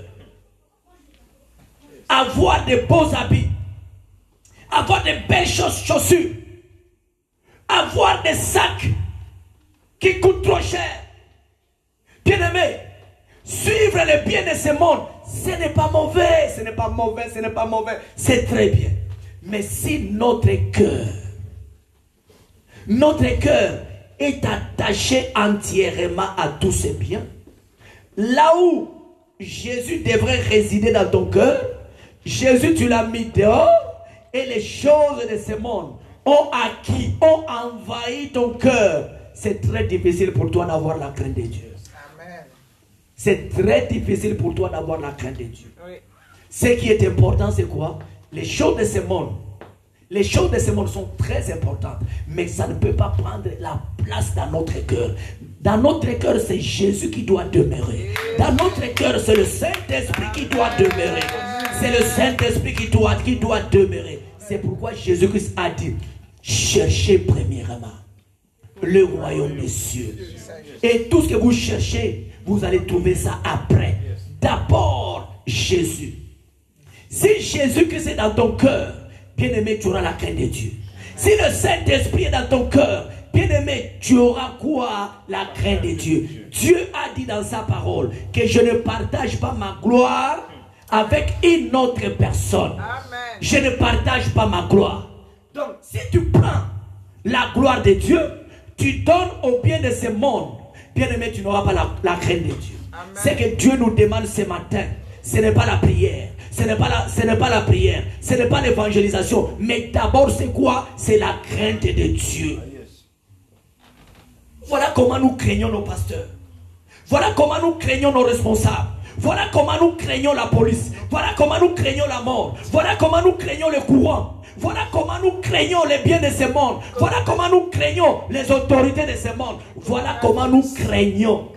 avoir de beaux habits, avoir de belles chaussures, avoir des sacs qui coûtent trop cher, bien-aimé, suivre le bien de ce monde, ce n'est pas mauvais, ce n'est pas mauvais, ce n'est pas mauvais, c'est très bien. Mais si notre cœur est attaché entièrement à tous ces biens, là où Jésus devrait résider dans ton cœur, Jésus tu l'as mis dehors et les choses de ce monde ont acquis, ont envahi ton cœur. C'est très difficile pour toi d'avoir la crainte de Dieu. C'est très difficile pour toi d'avoir la crainte de Dieu. Oui. Ce qui est important, c'est quoi? Les choses de ce monde. Les choses de ce monde sont très importantes. Mais ça ne peut pas prendre la place dans notre cœur. Dans notre cœur, c'est Jésus qui doit demeurer. Dans notre cœur, c'est le Saint-Esprit qui doit demeurer. C'est le Saint-Esprit qui doit demeurer. C'est pourquoi Jésus-Christ a dit, cherchez premièrement le royaume des cieux. Et tout ce que vous cherchez, vous allez trouver ça après. D'abord, Jésus. Si Jésus-Christ est dans ton cœur, bien-aimé, tu auras la crainte de Dieu. Si le Saint-Esprit est dans ton cœur, bien-aimé, tu auras quoi? La crainte de Dieu. Dieu a dit dans sa parole que je ne partage pas ma gloire avec une autre personne. Amen. Je ne partage pas ma gloire. Donc, si tu prends la gloire de Dieu, tu donnes au bien de ce monde, bien-aimé, tu n'auras pas la crainte de Dieu. C'est que Dieu nous demande ce matin. Ce n'est pas la prière. Ce n'est pas la prière. Ce n'est pas l'évangélisation. Mais d'abord, c'est quoi? C'est la crainte de Dieu. Voilà comment nous craignons nos pasteurs. Voilà comment nous craignons nos responsables. Voilà comment nous craignons la police. Voilà comment nous craignons la mort. Voilà comment nous craignons le courant. Voilà comment nous craignons les biens de ce monde. Voilà comment nous craignons les autorités de ce monde. Voilà comment nous craignons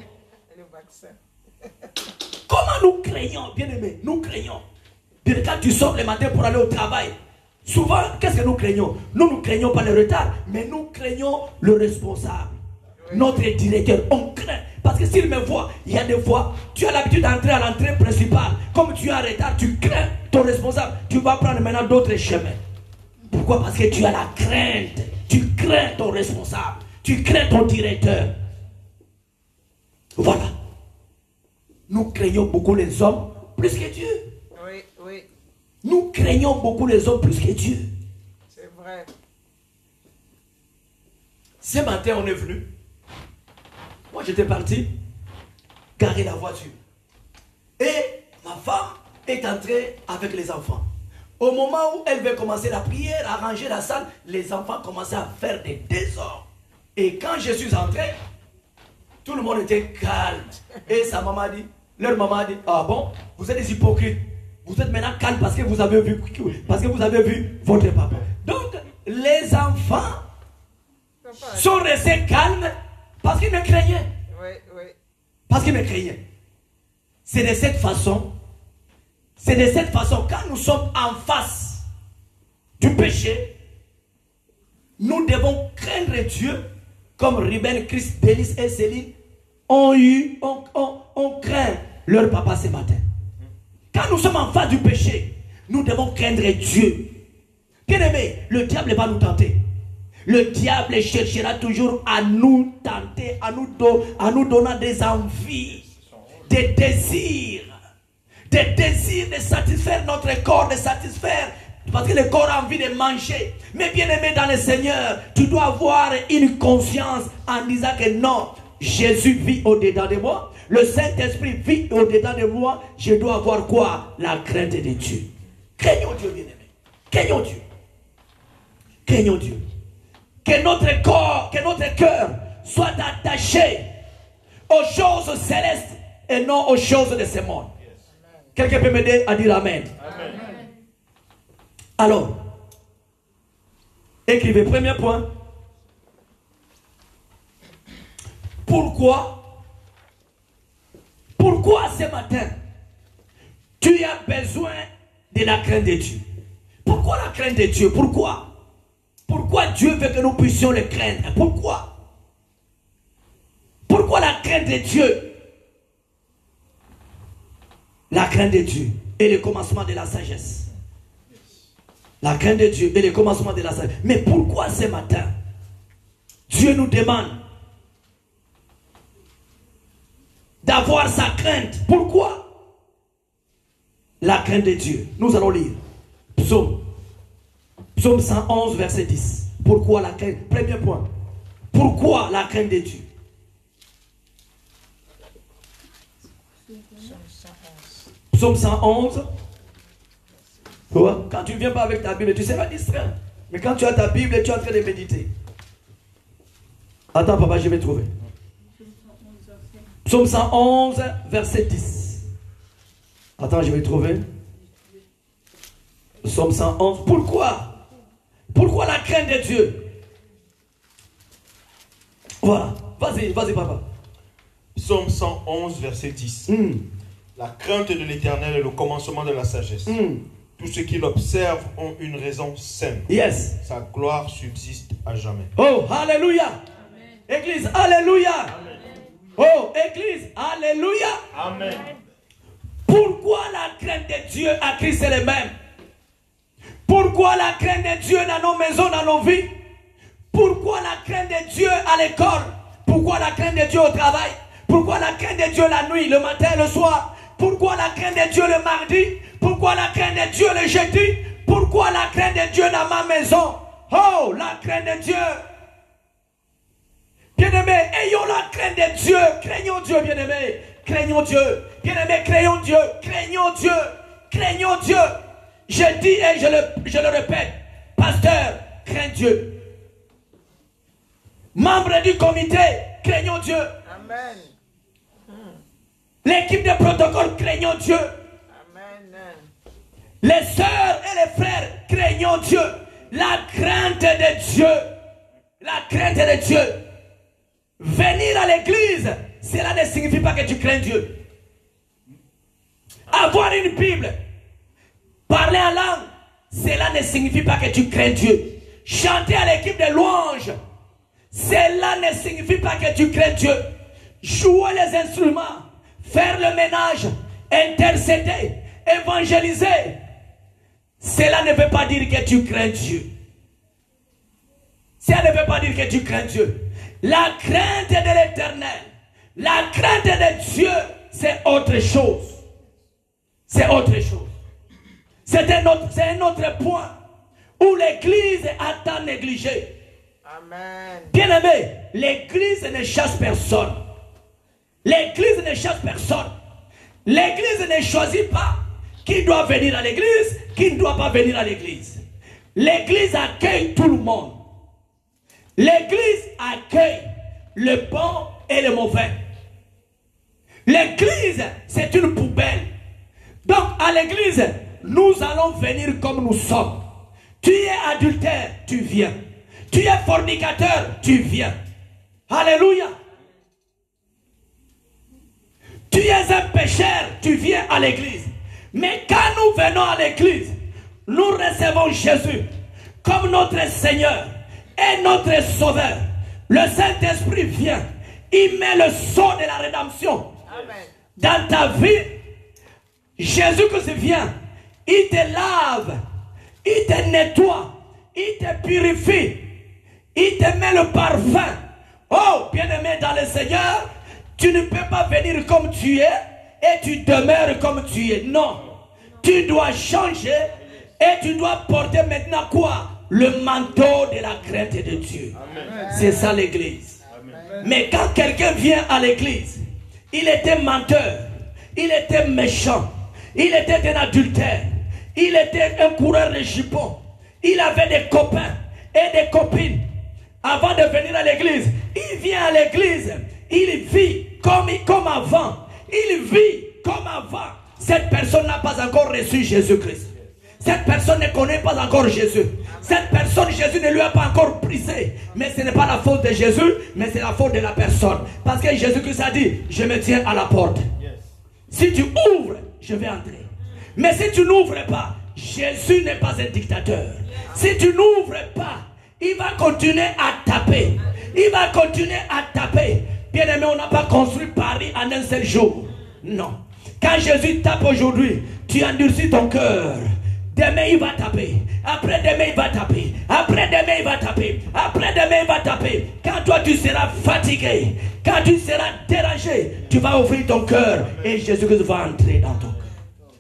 nous craignons, bien aimé, nous craignons. Bien, quand tu sors le matin pour aller au travail, souvent, qu'est-ce que nous craignons? Nous ne craignons pas le retard, mais nous craignons le responsable, notre directeur. On craint. Parce que s'il me voit, il y a des fois, tu as l'habitude d'entrer à l'entrée principale. Comme tu es en retard, tu crains ton responsable. Tu vas prendre maintenant d'autres chemins. Pourquoi? Parce que tu as la crainte. Tu crains ton responsable. Tu crains ton directeur. Voilà. Nous craignons beaucoup les hommes plus que Dieu. Oui, oui. Nous craignons beaucoup les hommes plus que Dieu. C'est vrai. Ce matin, on est venu. Moi, j'étais parti garer la voiture. Et ma femme est entrée avec les enfants. Au moment où elle veut commencer la prière, à ranger la salle, les enfants commençaient à faire des désordres. Et quand je suis entré, tout le monde était calme. Et sa maman dit, leur maman a dit, ah bon, vous êtes des hypocrites. Vous êtes maintenant calme parce que vous avez vu votre papa. Donc, les enfants sont restés calmes parce qu'ils me craignaient. Oui, oui. Parce qu'ils me craignaient. C'est de cette façon, quand nous sommes en face du péché, nous devons craindre Dieu, comme Ruben, Chris, Delis et Céline ont craint leur papa ce matin. Quand nous sommes en face du péché, nous devons craindre Dieu. Bien aimé, le diable va nous tenter. Le diable cherchera toujours à nous tenter, à nous donner des envies, des désirs de satisfaire notre corps, de satisfaire, parce que le corps a envie de manger. Mais bien aimé dans le Seigneur, tu dois avoir une conscience en disant que non, Jésus vit au-dedans de moi, le Saint-Esprit vit au-dedans de moi, je dois avoir quoi? La crainte de Dieu. Craignons Dieu, bien aimé. Craignons Dieu. Craignons Dieu. Que notre corps, que notre cœur soit attaché aux choses célestes et non aux choses de ce monde. Quelqu'un peut m'aider à dire Amen. Amen. Alors, écrivez, premier point. Pourquoi ce matin tu as besoin de la crainte de Dieu? Pourquoi la crainte de Dieu? Pourquoi Dieu veut que nous puissions le craindre? Pourquoi la crainte de Dieu? La crainte de Dieu est le commencement de la sagesse. La crainte de Dieu est le commencement de la sagesse. Mais pourquoi ce matin Dieu nous demande d'avoir sa crainte? Pourquoi? La crainte de Dieu. Nous allons lire Psaume 111, verset 10. Pourquoi la crainte? Premier point. Pourquoi la crainte de Dieu? Psaume 111. Quand tu ne viens pas avec ta Bible, tu seras distrait. Mais quand tu as ta Bible, tu es en train de méditer. Attends, papa, je vais trouver. Psaume 111, verset 10. Attends, je vais trouver. Psaume 111. Pourquoi la crainte de Dieu? Voilà. Vas-y, papa. Psaume 111, verset 10. La crainte de l'Éternel est le commencement de la sagesse. Tous ceux qui l'observent ont une raison saine. Yes. Sa gloire subsiste à jamais. Oh, alléluia. Amen. Église, alléluia. Amen. Oh, Église, alléluia. Amen. Pourquoi la crainte de Dieu à Christ est le même? Pourquoi la crainte de Dieu dans nos maisons, dans nos vies? Pourquoi la crainte de Dieu à l'école? Pourquoi la crainte de Dieu au travail? Pourquoi la crainte de Dieu la nuit, le matin, le soir? Pourquoi la crainte de Dieu le mardi? Pourquoi la crainte de Dieu le jeudi? Pourquoi la crainte de Dieu dans ma maison? Oh, la crainte de Dieu. Bien-aimés, ayons la crainte de Dieu. Craignons Dieu, bien-aimés. Craignons Dieu. Bien-aimés, craignons Dieu. Craignons Dieu. Craignons Dieu. Je dis et je le répète. Pasteur, crains Dieu. Membre du comité, craignons Dieu. Amen. L'équipe de protocole, craignons Dieu. Amen. Les sœurs et les frères, craignons Dieu. La crainte de Dieu. La crainte de Dieu. Venir à l'église, cela ne signifie pas que tu crains Dieu. Avoir une Bible, parler en langue, cela ne signifie pas que tu crains Dieu. Chanter à l'équipe de louanges, cela ne signifie pas que tu crains Dieu. Jouer les instruments, faire le ménage, intercéder, évangéliser, cela ne veut pas dire que tu crains Dieu. Ça ne veut pas dire que tu crains Dieu. La crainte de l'Éternel, la crainte de Dieu, c'est autre chose. C'est autre chose. C'est un autre point où l'Église a tant négligé. Amen. Bien-aimé, l'Église ne chasse personne. L'Église ne chasse personne. L'Église ne choisit pas qui doit venir à l'Église, qui ne doit pas venir à l'Église. L'Église accueille tout le monde. L'Église accueille le bon et le mauvais. L'Église, c'est une poubelle. Donc, à l'Église, nous allons venir comme nous sommes. Tu es adultère, tu viens. Tu es fornicateur, tu viens. Alléluia. Tu es un pécheur, tu viens à l'Église. Mais quand nous venons à l'Église, nous recevons Jésus comme notre Seigneur et notre Sauveur. Le Saint-Esprit vient, il met le sceau de la rédemption. Amen. Dans ta vie. Jésus-Christ vient, il te lave, il te nettoie, il te purifie, il te met le parfum. Oh, bien-aimé dans le Seigneur, tu ne peux pas venir comme tu es et tu demeures comme tu es. Non, tu dois changer et tu dois porter maintenant quoi? Le manteau de la crainte de Dieu. C'est ça l'Église. Mais quand quelqu'un vient à l'Église, il était menteur, il était méchant, il était un adultère, il était un coureur de jupons, il avait des copains et des copines. Avant de venir à l'église, il vient à l'église, il vit comme avant, il vit comme avant. Cette personne n'a pas encore reçu Jésus-Christ. Cette personne ne connaît pas encore Jésus. Cette personne, Jésus ne lui a pas encore brisé. Mais ce n'est pas la faute de Jésus, mais c'est la faute de la personne. Parce que Jésus-Christ a dit, je me tiens à la porte. Si tu ouvres, je vais entrer. Mais si tu n'ouvres pas, Jésus n'est pas un dictateur. Si tu n'ouvres pas, il va continuer à taper. Il va continuer à taper. Bien aimé, on n'a pas construit Paris en un seul jour. Non. Quand Jésus tape aujourd'hui, tu endurcis ton cœur. Demain il va taper. Après demain il va taper. Après demain il va taper. Après demain il va taper. Quand toi tu seras fatigué, quand tu seras dérangé, tu vas ouvrir ton cœur et Jésus-Christ va entrer dans ton cœur.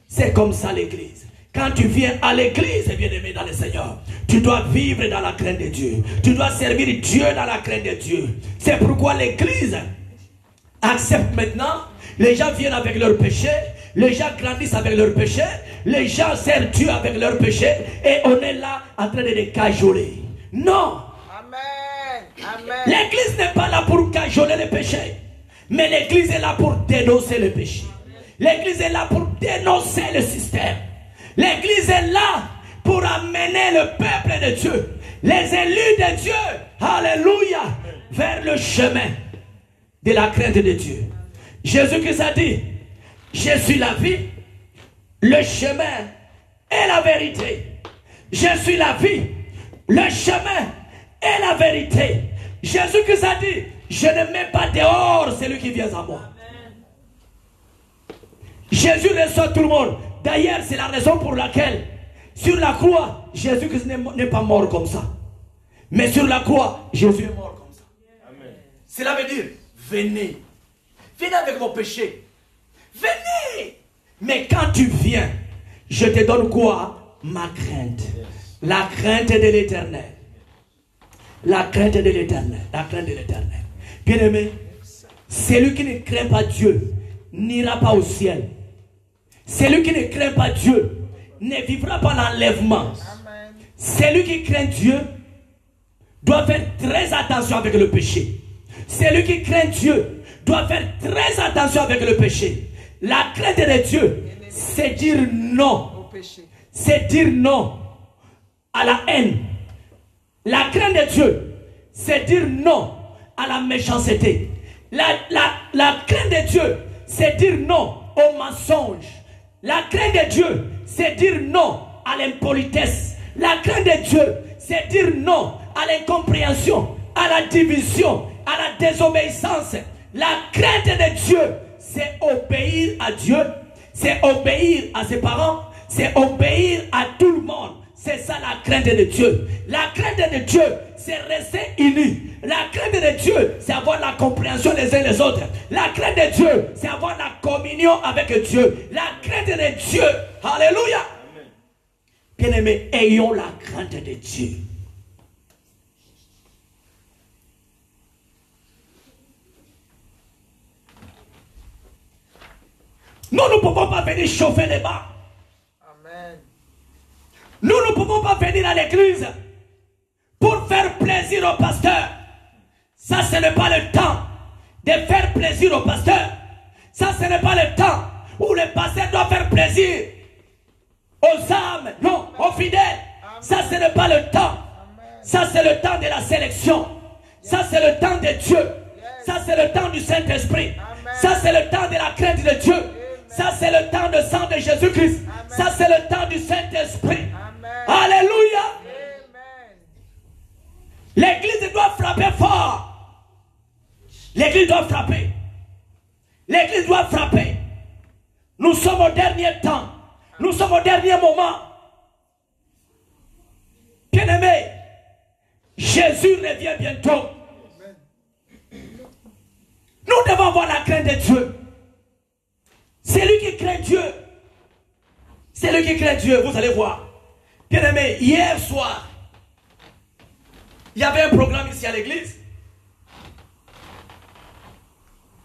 C'est comme ça l'église. Quand tu viens à l'église, bien-aimé dans le Seigneur, tu dois vivre dans la crainte de Dieu. Tu dois servir Dieu dans la crainte de Dieu. C'est pourquoi l'église accepte maintenant. Les gens viennent avec leurs péchés. Les gens grandissent avec leurs péchés. Les gens servent Dieu avec leurs péchés. Et on est là en train de les cajoler. Non. Amen. Amen. L'église n'est pas là pour cajoler les péchés. Mais l'église est là pour dénoncer le péché. L'église est là pour dénoncer le système. L'église est là pour amener le peuple de Dieu, les élus de Dieu, alléluia, vers le chemin de la crainte de Dieu. Jésus-Christ a dit, je suis la vie, le chemin et la vérité. Je suis la vie, le chemin et la vérité. Jésus-Christ a dit, je ne mets pas dehors celui qui vient à moi. Jésus reçoit tout le monde. D'ailleurs, c'est la raison pour laquelle, sur la croix, Jésus-Christ n'est pas mort comme ça. Mais sur la croix, Jésus est mort comme ça. Amen. Cela veut dire, venez. Venez avec vos péchés. Venez. Mais quand tu viens, je te donne quoi? Ma crainte. La crainte de l'Éternel. La crainte de l'Éternel. La crainte de l'Éternel. Bien-aimé, celui qui ne craint pas Dieu n'ira pas au ciel. Celui qui ne craint pas Dieu ne vivra pas l'enlèvement. Celui qui craint Dieu doit faire très attention avec le péché. Celui qui craint Dieu doit faire très attention avec le péché. La crainte de Dieu, c'est dire non. C'est dire non à la haine. La crainte de Dieu, c'est dire non à la méchanceté. La crainte de Dieu, c'est dire non au mensonge. La crainte de Dieu, c'est dire non à l'impolitesse. La crainte de Dieu, c'est dire non à l'incompréhension, à la division, à la désobéissance. La crainte de Dieu, c'est obéir à Dieu, c'est obéir à ses parents, c'est obéir à tout le monde. C'est ça la crainte de Dieu. La crainte de Dieu, c'est rester unis. La crainte de Dieu, c'est avoir la compréhension les uns les autres. La crainte de Dieu, c'est avoir la communion avec Dieu. La crainte de Dieu, alléluia. Bien-aimés, ayons la crainte de Dieu. Nous ne pouvons pas venir chauffer les bas. Amen. Nous ne pouvons pas venir à l'église pour faire plaisir au pasteur. Ça, ce n'est pas le temps de faire plaisir au pasteur. Ça, ce n'est pas le temps où le pasteur doit faire plaisir aux âmes, non, aux fidèles. Ça, ce n'est pas le temps. Ça, c'est le temps de la sélection. Ça, c'est le temps de Dieu. Ça, c'est le temps du Saint-Esprit. Ça, c'est le temps de la crainte de Dieu. Ça, c'est le temps de sang de Jésus-Christ. Ça, c'est le temps du Saint-Esprit. Alléluia. L'église doit frapper fort. L'église doit frapper. L'église doit frapper. Nous sommes au dernier temps. Nous sommes au dernier moment. Bien-aimés, Jésus revient bientôt. Nous devons avoir la crainte de Dieu. C'est lui qui craint Dieu. C'est lui qui craint Dieu, vous allez voir. Bien-aimés, hier soir, il y avait un programme ici à l'église.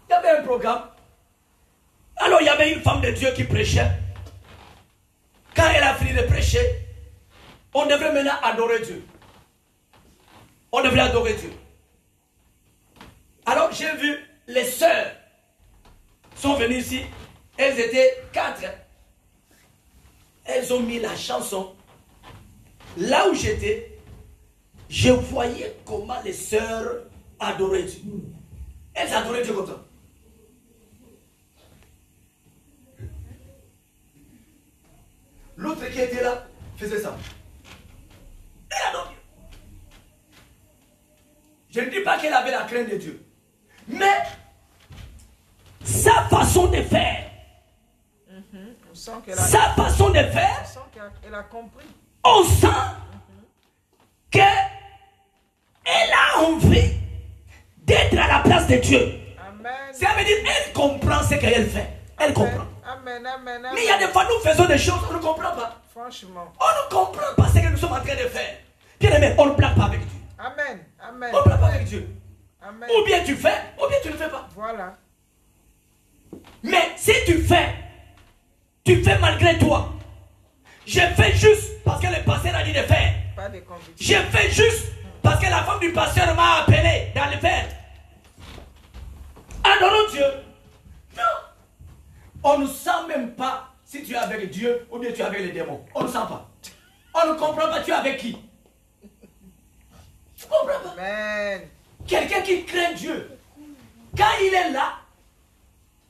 Il y avait un programme. Alors il y avait une femme de Dieu qui prêchait. Quand elle a fini de prêcher, on devrait maintenant adorer Dieu. On devrait adorer Dieu. Alors j'ai vu les sœurs sont venues ici. Elles étaient 4. Elles ont mis la chanson. Là où j'étais, je voyais comment les sœurs adoraient Dieu. Elles adoraient Dieu comme ça. L'autre qui était là faisait ça. Elle adorait Dieu. Je ne dis pas qu'elle avait la crainte de Dieu. Mais sa façon de faire, sa façon de faire, on sent qu'elle a compris. On sent qu'elle a envie d'être à la place de Dieu. Amen. Ça veut dire qu'elle comprend ce qu'elle fait. Elle comprend. Amen, amen, amen. Mais il y a des fois, nous faisons des choses, on ne comprend pas. Franchement. On ne comprend pas ce que nous sommes en train de faire. Bien aimé, on ne blague pas avec Dieu. Amen, amen. On ne blague pas avec Dieu. Amen. Ou bien tu fais, ou bien tu ne fais pas. Voilà. Mais si tu fais malgré toi. Je fais juste parce que le pasteur a dit de faire. Pas de conviction. Je fais juste parce que la femme du pasteur m'a appelé dans le faire. Adorons Dieu. Non. On ne sent même pas si tu es avec Dieu ou bien tu es avec les démons. On ne sent pas. On ne comprend pas tu es avec qui. On ne comprend pas. Amen. Quelqu'un qui craint Dieu, quand il est là,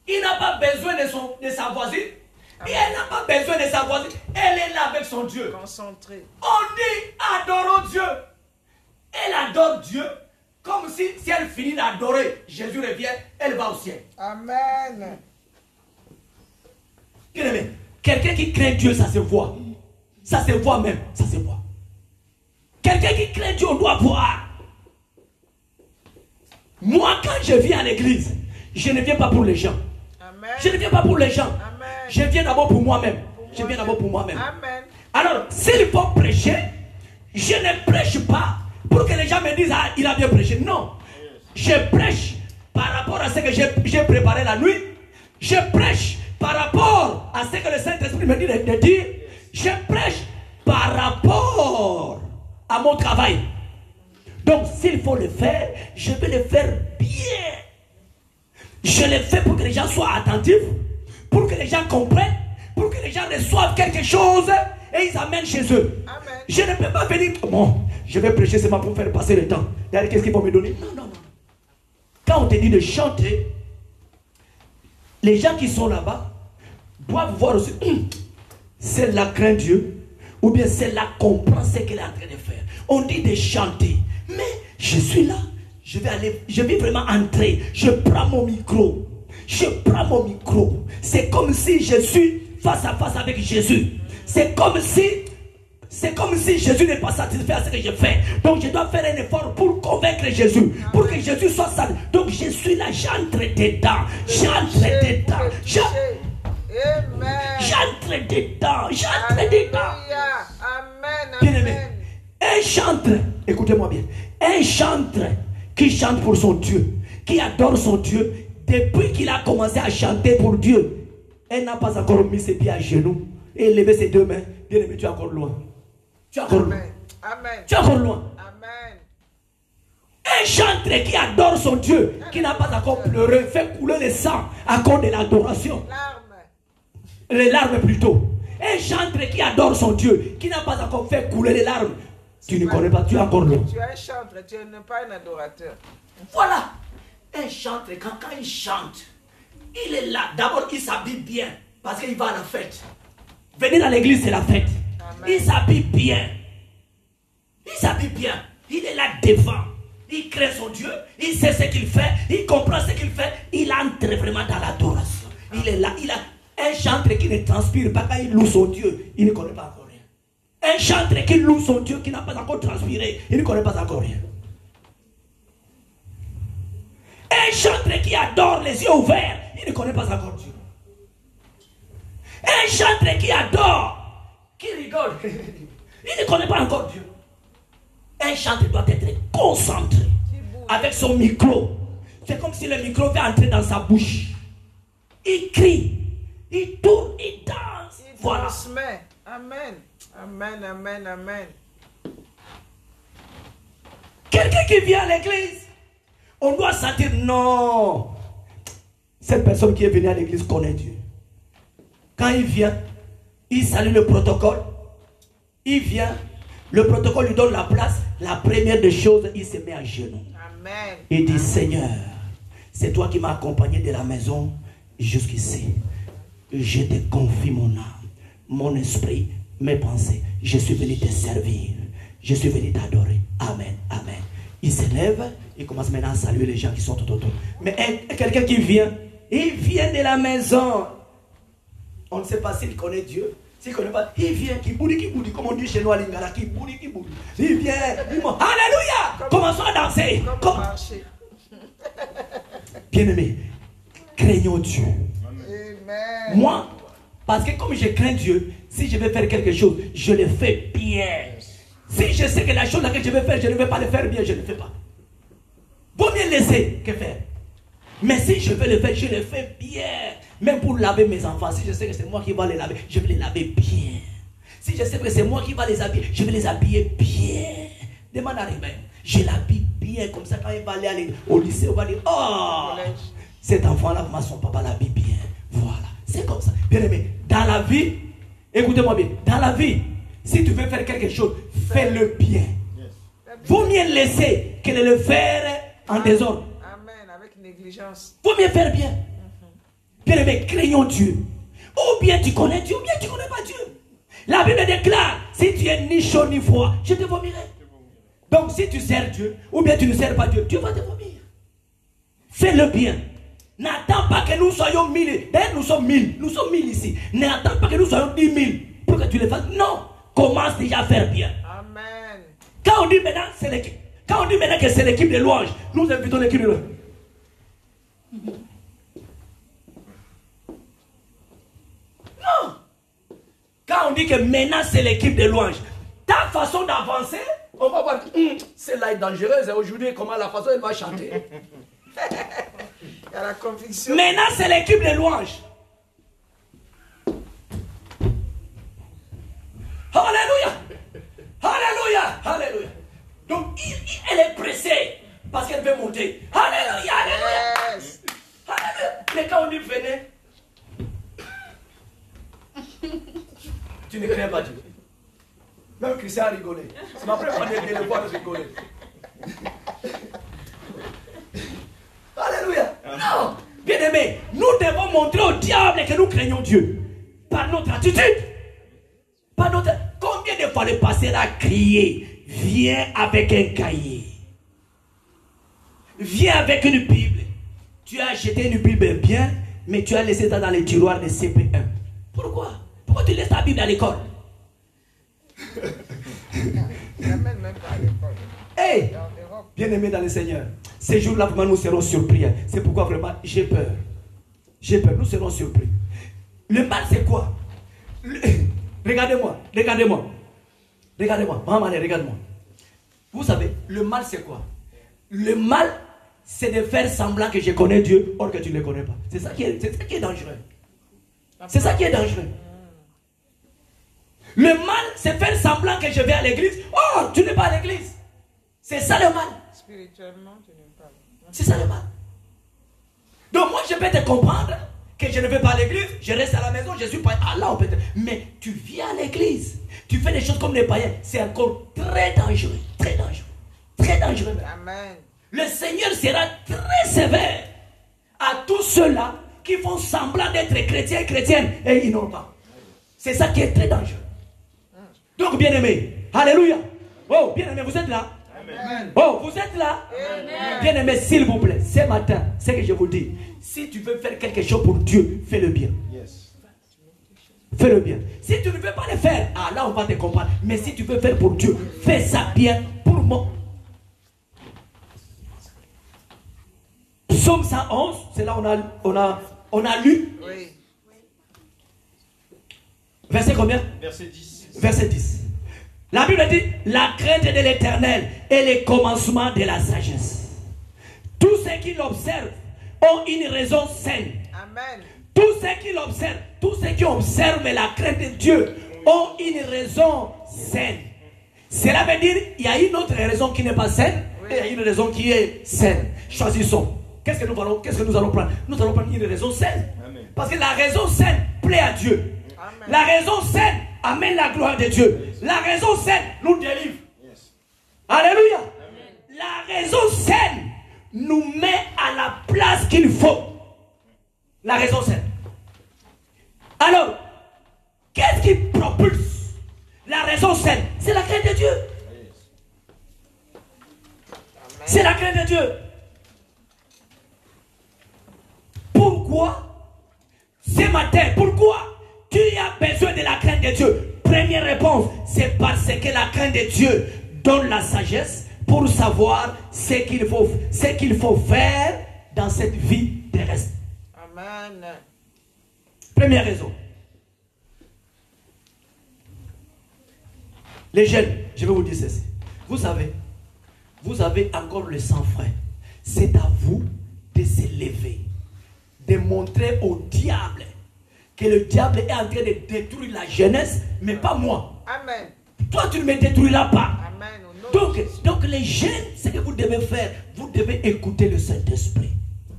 il n'a pas besoin de sa voisine. Et elle n'a pas besoin de sa voisine. Elle est là avec son Dieu. Concentré. On dit adorons Dieu. Elle adore Dieu comme si elle finit d'adorer, Jésus revient, elle va au ciel. Amen. Bien-aimé, quelqu'un qui craint Dieu, ça se voit. Ça se voit même, ça se voit. Quelqu'un qui craint Dieu, on doit voir. Moi, quand je viens à l'église, je ne viens pas pour les gens. Amen. Je ne viens pas pour les gens. Amen. Je viens d'abord pour moi-même. Je viens d'abord pour moi-même. Amen. Alors, s'il faut prêcher, je ne prêche pas pour que les gens me disent, ah, il a bien prêché. Non. Je prêche par rapport à ce que j'ai préparé la nuit. Je prêche par rapport à ce que le Saint-Esprit me dit de dire. Je prêche par rapport à mon travail. Donc, s'il faut le faire, je vais le faire bien. Je le fais pour que les gens soient attentifs, pour que les gens comprennent, pour que les gens reçoivent quelque chose et ils amènent chez eux. Amen. Je ne peux pas venir, bon, je vais prêcher seulement pour faire passer le temps. D'ailleurs, qu'est-ce qu'ils vont me donner? Non, non, non. Quand on te dit de chanter, les gens qui sont là-bas, doivent voir aussi, celle-là craint Dieu, ou bien celle-là comprend ce qu'elle est en train de faire. On dit de chanter, mais je suis là, je vais vraiment entrer, je prends mon micro, c'est comme si je suis face à face avec Jésus, c'est comme si Jésus n'est pas satisfait à ce que je fais. Donc je dois faire un effort pour convaincre Jésus, pour que Jésus soit satisfait. Donc je suis là, j'entre dedans. Bien-aimé, un chantre, écoutez-moi bien, un chantre qui chante pour son Dieu, qui adore son Dieu, depuis qu'il a commencé à chanter pour Dieu, elle n'a pas encore mis ses pieds à genoux et levé ses deux mains. Bien-aimé, tu es encore loin. Tu es encore loin. Amen. Tu es encore loin. Amen. Un chantre qui adore son Dieu, qui n'a pas encore pleuré, fait couler le sang à cause de l'adoration. Les larmes plutôt. Un chantre qui adore son Dieu, qui n'a pas encore fait couler les larmes. Tu ne connais pas, tu es encore loin. Tu es un chantre, tu n'es pas un adorateur. Voilà. Un chantre, quand il chante, il est là. D'abord, il s'habille bien, parce qu'il va à la fête. Venir à l'église, c'est la fête. Amen. Il s'habille bien. Il est là devant. Il crée son Dieu. Il sait ce qu'il fait. Il comprend ce qu'il fait. Il entre vraiment dans l'adoration. Il est là. Il a un chantre qui ne transpire pas quand il loue son Dieu. Il ne connaît pas encore rien. Un chantre qui loue son Dieu, qui n'a pas encore transpiré. Il ne connaît pas encore rien. Un chantre qui adore les yeux ouverts. Il ne connaît pas encore Dieu. Un chantre qui adore, qui rigole, il ne connaît pas encore Dieu. Un chantre doit être concentré avec son micro. C'est comme si le micro veut entrer dans sa bouche. Il crie, il tourne, il danse. Voilà. Amen. Amen, amen, amen. Quelqu'un qui vient à l'église, on doit sentir non. Cette personne qui est venue à l'église connaît Dieu. Quand il vient, il salue le protocole. Il vient, le protocole lui donne la place. La première des choses, il se met à genoux. Amen. Il dit, Seigneur, c'est toi qui m'as accompagné de la maison jusqu'ici. Je te confie mon âme, mon esprit, mes pensées. Je suis venu te servir. Je suis venu t'adorer. Amen, amen. Il se lève, il commence maintenant à saluer les gens qui sont tout autour. Mais quelqu'un qui vient, il vient de la maison. On ne sait pas s'il connaît Dieu. S'il ne connaît pas, il vient, qui boudi, comme on dit chez nous à Lingala, qui boudi. Il vient, il monte. Alléluia! Commençons à danser. Bien-aimé, craignons Dieu. Amen. Moi, parce que comme je crains Dieu, si je vais faire quelque chose, je le fais bien. Si je sais que la chose que je vais faire, je ne vais pas le faire bien, je ne le fais pas. Vaut mieux laisser que faire. Mais si je vais le faire, je le fais bien. Même pour laver mes enfants, si je sais que c'est moi qui vais les laver, je vais les laver bien. Si je sais que c'est moi qui vais les habiller, je vais les habiller bien. Demande à Rémi, je l'habille bien, comme ça quand il va aller au lycée, on va dire, oh, cet enfant-là, son papa l'habille bien. Voilà, c'est comme ça. Bien aimé, dans la vie, écoutez-moi bien, dans la vie, si tu veux faire quelque chose, fais-le bien. Vaut mieux laisser que de le faire en désordre. Amen, avec négligence. Vaut mieux faire bien. Bien aimé, craignons Dieu. Ou bien tu connais Dieu, ou bien tu ne connais pas Dieu. La Bible déclare, si tu es ni chaud ni froid, je te vomirai. Donc si tu sers Dieu, ou bien tu ne sers pas Dieu, Dieu va te vomir. Fais-le bien. N'attends pas que nous soyons 1000. D'ailleurs, nous sommes 1000. Nous sommes 1000 ici. N'attends pas que nous soyons 10 000 pour que tu le fasses. Non. Commence déjà à faire bien. Amen. Quand on dit maintenant, c'est l'équipe. Quand on dit maintenant que c'est l'équipe de louange, nous invitons l'équipe de louange. Non. Quand on dit que maintenant c'est l'équipe de louange, ta façon d'avancer, on va voir, celle-là est dangereuse. Aujourd'hui, comment la façon elle va chanter. Il y a la conviction. Maintenant c'est l'équipe de louange. Alléluia. Alléluia. Alléluia. Donc elle est pressée parce qu'elle veut monter. Alléluia. Alléluia. Yes. Alléluia. Mais quand on dit venez, tu ne connais pas Dieu. Même Christian a rigolé. C'est ma première fois de le voir rigoler. Alléluia. Non. Bien aimé, nous devons montrer au diable que nous craignons Dieu. notre attitude. Pas notre... Combien de fois le pasteur a crié, viens avec un cahier. Viens avec une Bible. Tu as acheté une Bible bien, mais tu as laissé ça dans les tiroirs de CP1. Pourquoi? Pourquoi tu laisses ta Bible à l'école? Hey, bien-aimés dans le Seigneur, ces jours-là, vraiment, nous serons surpris. C'est pourquoi vraiment, j'ai peur. J'ai peur, nous serons surpris. Le mal, c'est quoi? Regardez-moi. Maman, regarde-moi. Vous savez, le mal, c'est quoi? Le mal, c'est de faire semblant que je connais Dieu, or que tu ne le connais pas. C'est ça qui est dangereux. C'est ça qui est dangereux. Le mal, c'est faire semblant que je vais à l'église. Oh, tu n'es pas à l'église. C'est ça le mal. Spirituellement, tu n'es pas. C'est ça le mal. Donc moi, je peux te comprendre que je ne vais pas à l'église, je reste à la maison, je suis pas là, peut-être. Mais tu viens à l'église, tu fais des choses comme les païens, c'est encore très dangereux. Très dangereux. Très dangereux. Amen. Le Seigneur sera très sévère à tous ceux-là qui font semblant d'être chrétiens et chrétiennes et ils n'ont pas. C'est ça qui est très dangereux. Donc, bien-aimés, alléluia. Oh, bien-aimés, vous êtes là? Amen. Oh, vous êtes là? Bien-aimés, s'il vous plaît, ce matin, c'est que je vous dis, si tu veux faire quelque chose pour Dieu, fais-le bien. Yes. Fais-le bien. Si tu ne veux pas le faire, ah là, on va te comprendre. Mais si tu veux faire pour Dieu, fais ça bien pour moi. Psaume 111, c'est là on a lu. Oui. Verset combien? Verset 10. Verset 10. La Bible dit, la crainte de l'Éternel est le commencement de la sagesse. Tous ceux qui l'observent ont une raison saine. Amen. Tous ceux qui l'observent, tous ceux qui observent la crainte de Dieu ont une raison saine. Cela veut dire, il y a une autre raison qui n'est pas saine, et il y a une raison qui est saine. Choisissons. Qu'est-ce que nous allons prendre? Nous allons prendre une raison saine. Amen. Parce que la raison saine plaît à Dieu. Amen. La raison saine amène la gloire de Dieu. Yes. La raison saine nous délivre. Yes. Alléluia. Amen. La raison saine nous met à la place qu'il faut. La raison saine. Alors, qu'est-ce qui propulse la raison saine? C'est la crainte de Dieu. Yes. C'est la crainte de Dieu. Pourquoi ce matin, pourquoi tu as besoin de la crainte de Dieu? Première réponse, c'est parce que la crainte de Dieu donne la sagesse pour savoir ce qu'il faut faire dans cette vie terrestre. Amen. Première raison. Les jeunes, je vais vous dire ceci. Vous savez, vous avez encore le sang frais. C'est à vous de se lever, de montrer au diable que le diable est en train de détruire la jeunesse, mais pas moi. Amen. Toi, tu ne me détruiras pas. Amen. Donc les jeunes, ce que vous devez faire, vous devez écouter le Saint-Esprit.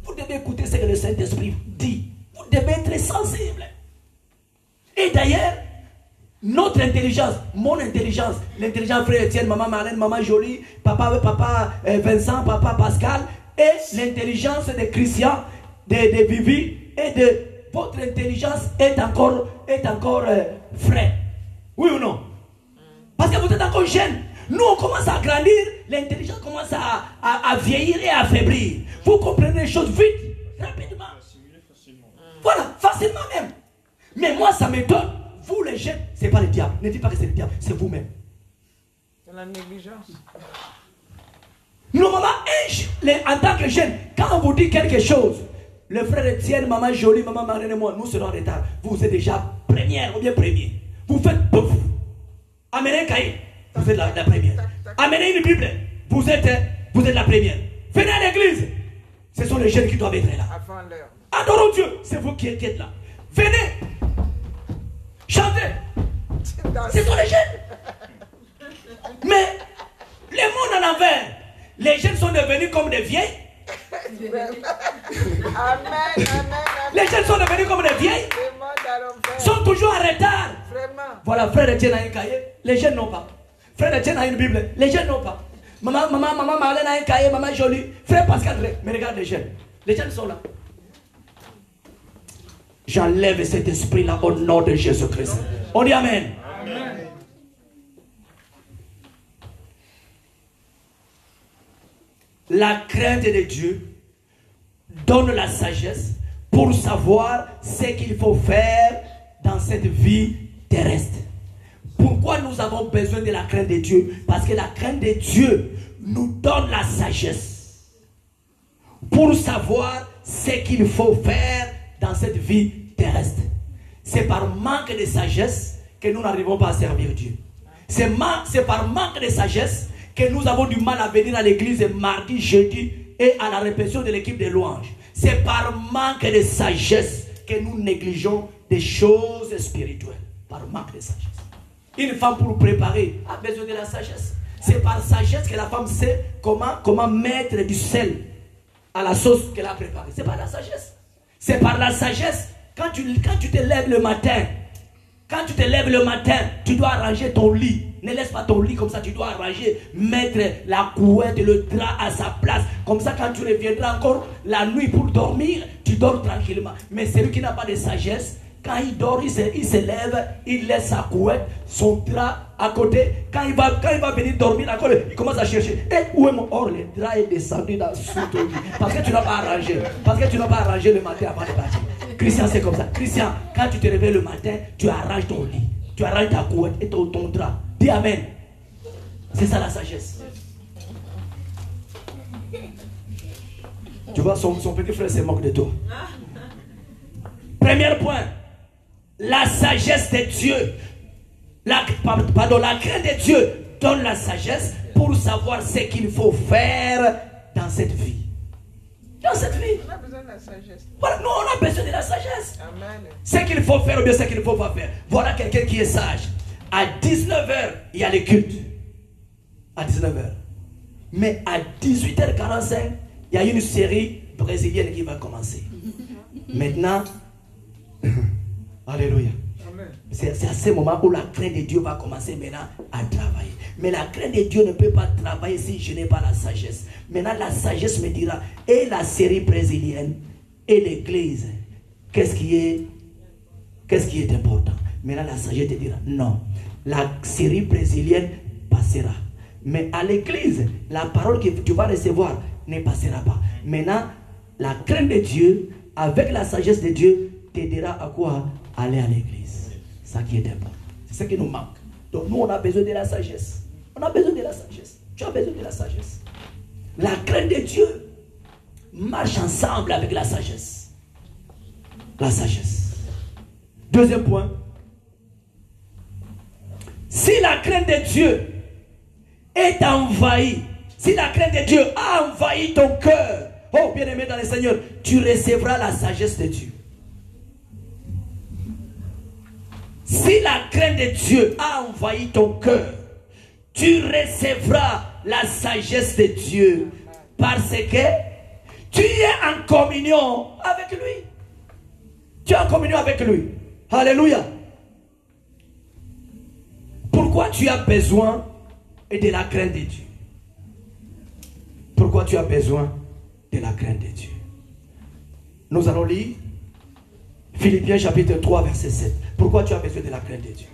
Vous devez écouter ce que le Saint-Esprit dit. Vous devez être sensible. Et d'ailleurs, notre intelligence, mon intelligence, l'intelligence frère Etienne, maman Marlène, maman Jolie, papa Vincent, papa Pascal, et l'intelligence de Christian, de Vivi et de votre intelligence est encore frais. Oui ou non? Parce que vous êtes encore jeune. Nous, on commence à grandir, l'intelligence commence à vieillir et à affaiblir. Vous comprenez les choses vite, rapidement. Voilà, facilement même. Mais moi, ça m'étonne. Vous, les jeunes, ce n'est pas le diable. Ne dites pas que c'est le diable, c'est vous-même. C'est la négligence. Normalement, en tant que jeune, quand on vous dit quelque chose, le frère Etienne, maman Jolie, maman Marlène et moi, nous serons en retard. Vous êtes déjà première ou bien premier. Vous faites pouf. Amenez un cahier, vous êtes la première. Amenez une Bible, vous êtes la première. Venez à l'église, ce sont les jeunes qui doivent être là. Avant l'heure. Adorons Dieu, c'est vous qui êtes là. Venez, chantez, ce sont les jeunes. Mais le monde en envers, les jeunes sont devenus comme des vieilles. Amen. Les jeunes sont devenus comme des vieilles. Sont toujours en retard. Vraiment. Voilà, frère Etienne a un cahier, les jeunes n'ont pas. Frère Etienne a une Bible, les jeunes n'ont pas. Maman Marlène a un cahier, maman Jolie. Frère Pascal, mais regarde les jeunes sont là. J'enlève cet esprit-là au nom de Jésus-Christ. On dit Amen. Amen. La crainte de Dieu donne la sagesse pour savoir ce qu'il faut faire dans cette vie terrestre. Pourquoi nous avons besoin de la crainte de Dieu? Parce que la crainte de Dieu nous donne la sagesse pour savoir ce qu'il faut faire dans cette vie terrestre. C'est par manque de sagesse que nous n'arrivons pas à servir Dieu. C'est par manque de sagesse que nous avons du mal à venir à l'église mardi, jeudi et à la répétition de l'équipe de louanges. C'est par manque de sagesse que nous négligeons des choses spirituelles. Par manque de sagesse. Une femme pour préparer a besoin de la sagesse. C'est par sagesse que la femme sait comment mettre du sel à la sauce qu'elle a préparée. C'est par la sagesse. C'est par la sagesse. Quand tu te lèves le matin, tu dois arranger ton lit. Ne laisse pas ton lit comme ça, tu dois arranger, mettre la couette et le drap à sa place. Comme ça, quand tu reviendras encore la nuit pour dormir, tu dors tranquillement. Mais celui qui n'a pas de sagesse, quand il dort, il se lève, il laisse sa couette, son drap à côté. Quand il va venir dormir, encore, il commence à chercher. Et où est mon or? Le drap est descendu sous ton lit. Parce que tu n'as pas arrangé. Parce que tu n'as pas arrangé le matin avant de partir. Christian, c'est comme ça. Christian, quand tu te réveilles le matin, tu arranges ton lit. Tu arranges ta couette et ton drap. Dis Amen. C'est ça la sagesse. Tu vois, son petit frère se moque de toi. Premier point. La sagesse de Dieu. La crainte de Dieu donne la sagesse pour savoir ce qu'il faut faire dans cette vie. Dans cette vie. On a besoin de la sagesse. Voilà, nous on a besoin de la sagesse. Amen. Ce qu'il faut faire ou bien ce qu'il ne faut pas faire. Voilà quelqu'un qui est sage. À 19h, il y a le culte. À 19h. Mais à 18h45, il y a une série brésilienne qui va commencer. Maintenant, alléluia. C'est à ce moment où la crainte de Dieu va commencer maintenant à travailler. Mais la crainte de Dieu ne peut pas travailler si je n'ai pas la sagesse. Maintenant, la sagesse me dira, et la série brésilienne, et l'église, qu'est-ce qui est important? Maintenant, la sagesse te dira, non, la série brésilienne passera. Mais à l'église, la parole que tu vas recevoir ne passera pas. Maintenant, la crainte de Dieu, avec la sagesse de Dieu, t'aidera à quoi? Aller à l'église. C'est ça qui est important. C'est ce qui nous manque. Donc nous, on a besoin de la sagesse. On a besoin de la sagesse. Tu as besoin de la sagesse. La crainte de Dieu marche ensemble avec la sagesse. La sagesse. Deuxième point. Si la crainte de Dieu est envahie, si la crainte de Dieu a envahi ton cœur, oh bien-aimé dans le Seigneur, tu recevras la sagesse de Dieu. Si la crainte de Dieu a envahi ton cœur, tu recevras la sagesse de Dieu. Parce que tu es en communion avec lui. Tu es en communion avec lui. Alléluia. Pourquoi tu as besoin de la crainte de Dieu? Pourquoi tu as besoin de la crainte de Dieu? Nous allons lire Philippiens chapitre 3 verset 7. Pourquoi tu as besoin de la crainte de Dieu?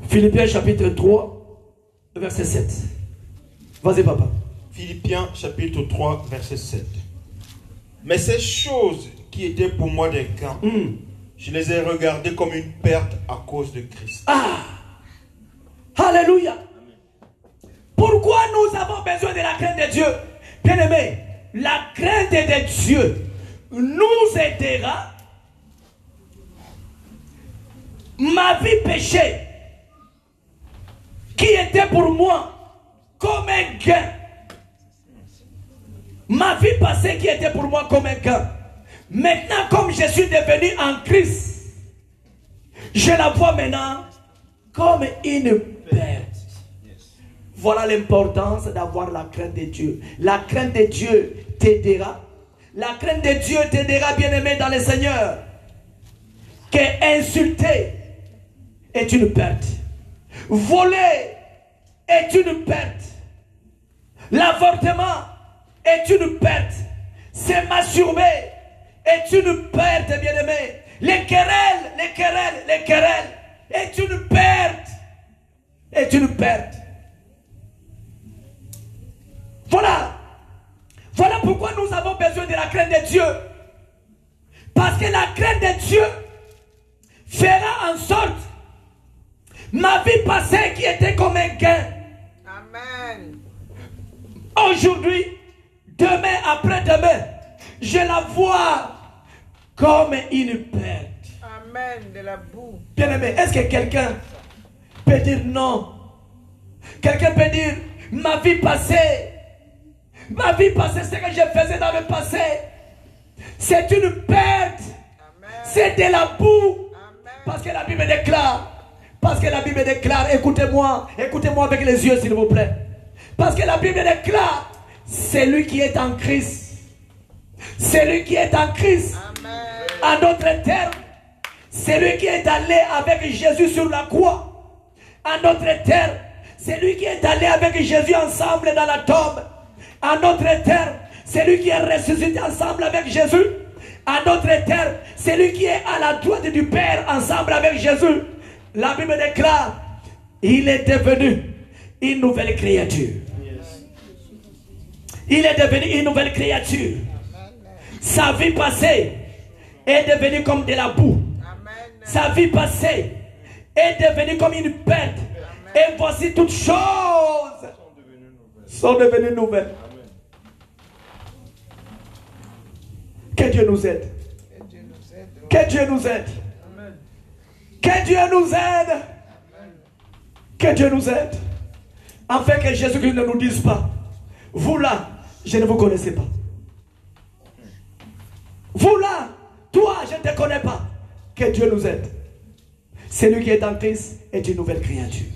Philippiens chapitre 3 verset 7. Vas-y papa. Philippiens chapitre 3 verset 7. Mais ces choses qui étaient pour moi des gains, je les ai regardées comme une perte à cause de Christ. Ah! Alléluia! Pourquoi nous avons besoin de la crainte de Dieu? Bien-aimé, la crainte de Dieu nous aidera. Ma vie péchée, qui était pour moi comme un gain, ma vie passée qui était pour moi comme un gain, maintenant comme je suis devenu en Christ, je la vois maintenant comme une perte. Voilà l'importance d'avoir la crainte de Dieu. La crainte de Dieu t'aidera. La crainte de Dieu t'aidera, bien-aimé dans le Seigneur. que insulter est une perte. Voler est une perte. L'avortement est une perte. Se masturber est une perte, bien-aimé. Les querelles est une perte. Est une perte. Voilà. Voilà pourquoi nous avons besoin de la crainte de Dieu. Parce que la crainte de Dieu fera en sorte ma vie passée qui était comme un gain. Amen. Aujourd'hui, demain, après-demain, je la vois comme une perte. Amen. De la boue. Bien-aimé, est-ce que quelqu'un peut dire non? Quelqu'un peut dire ma vie passée, ce que je faisais dans le passé, c'est une perte. C'est de la boue. Parce que la Bible déclare, écoutez-moi avec les yeux s'il vous plaît. Parce que la Bible déclare, celui qui est en Christ. Celui qui est en Christ. En d'autres termes, celui qui est allé avec Jésus sur la croix. En d'autres termes, celui qui est allé avec Jésus ensemble dans la tombe. En d'autres termes, celui qui est ressuscité ensemble avec Jésus. En d'autres termes, celui qui est à la droite du Père ensemble avec Jésus. La Bible déclare, il est devenu une nouvelle créature. Il est devenu une nouvelle créature. Sa vie passée est devenue comme de la boue. Sa vie passée est devenue comme une perte. Et voici toutes choses sont devenues nouvelles. Que Dieu nous aide. Que Dieu nous aide. Que Dieu nous aide. Que Dieu nous aide. Afin que Jésus-Christ ne nous dise pas, vous là, je ne vous connaissais pas. Vous là, toi, je ne te connais pas. Que Dieu nous aide. Celui qui est en Christ est une nouvelle créature.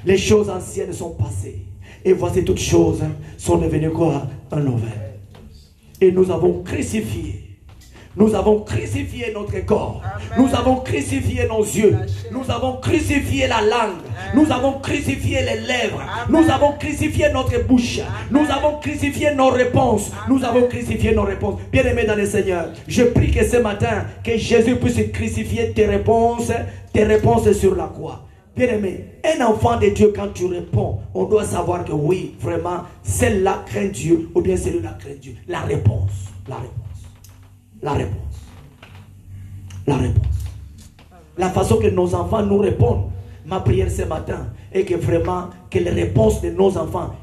Les choses anciennes sont passées. Et voici toutes choses sont devenues quoi? Un nouvel. Et nous avons crucifié. Nous avons crucifié notre corps. Amen. Nous avons crucifié nos yeux. Nous avons crucifié la langue. Amen. Nous avons crucifié les lèvres. Amen. Nous avons crucifié notre bouche. Amen. Nous avons crucifié nos réponses. Amen. Nous avons crucifié nos réponses. Bien-aimés dans le Seigneur, je prie que ce matin, que Jésus puisse crucifier tes réponses sur la croix. Bien-aimé, un enfant de Dieu, quand tu réponds, on doit savoir que oui, vraiment, celle-là craint Dieu ou bien celui-là craint Dieu. La réponse. La façon que nos enfants nous répondent. Ma prière ce matin est que vraiment, que les réponses de nos enfants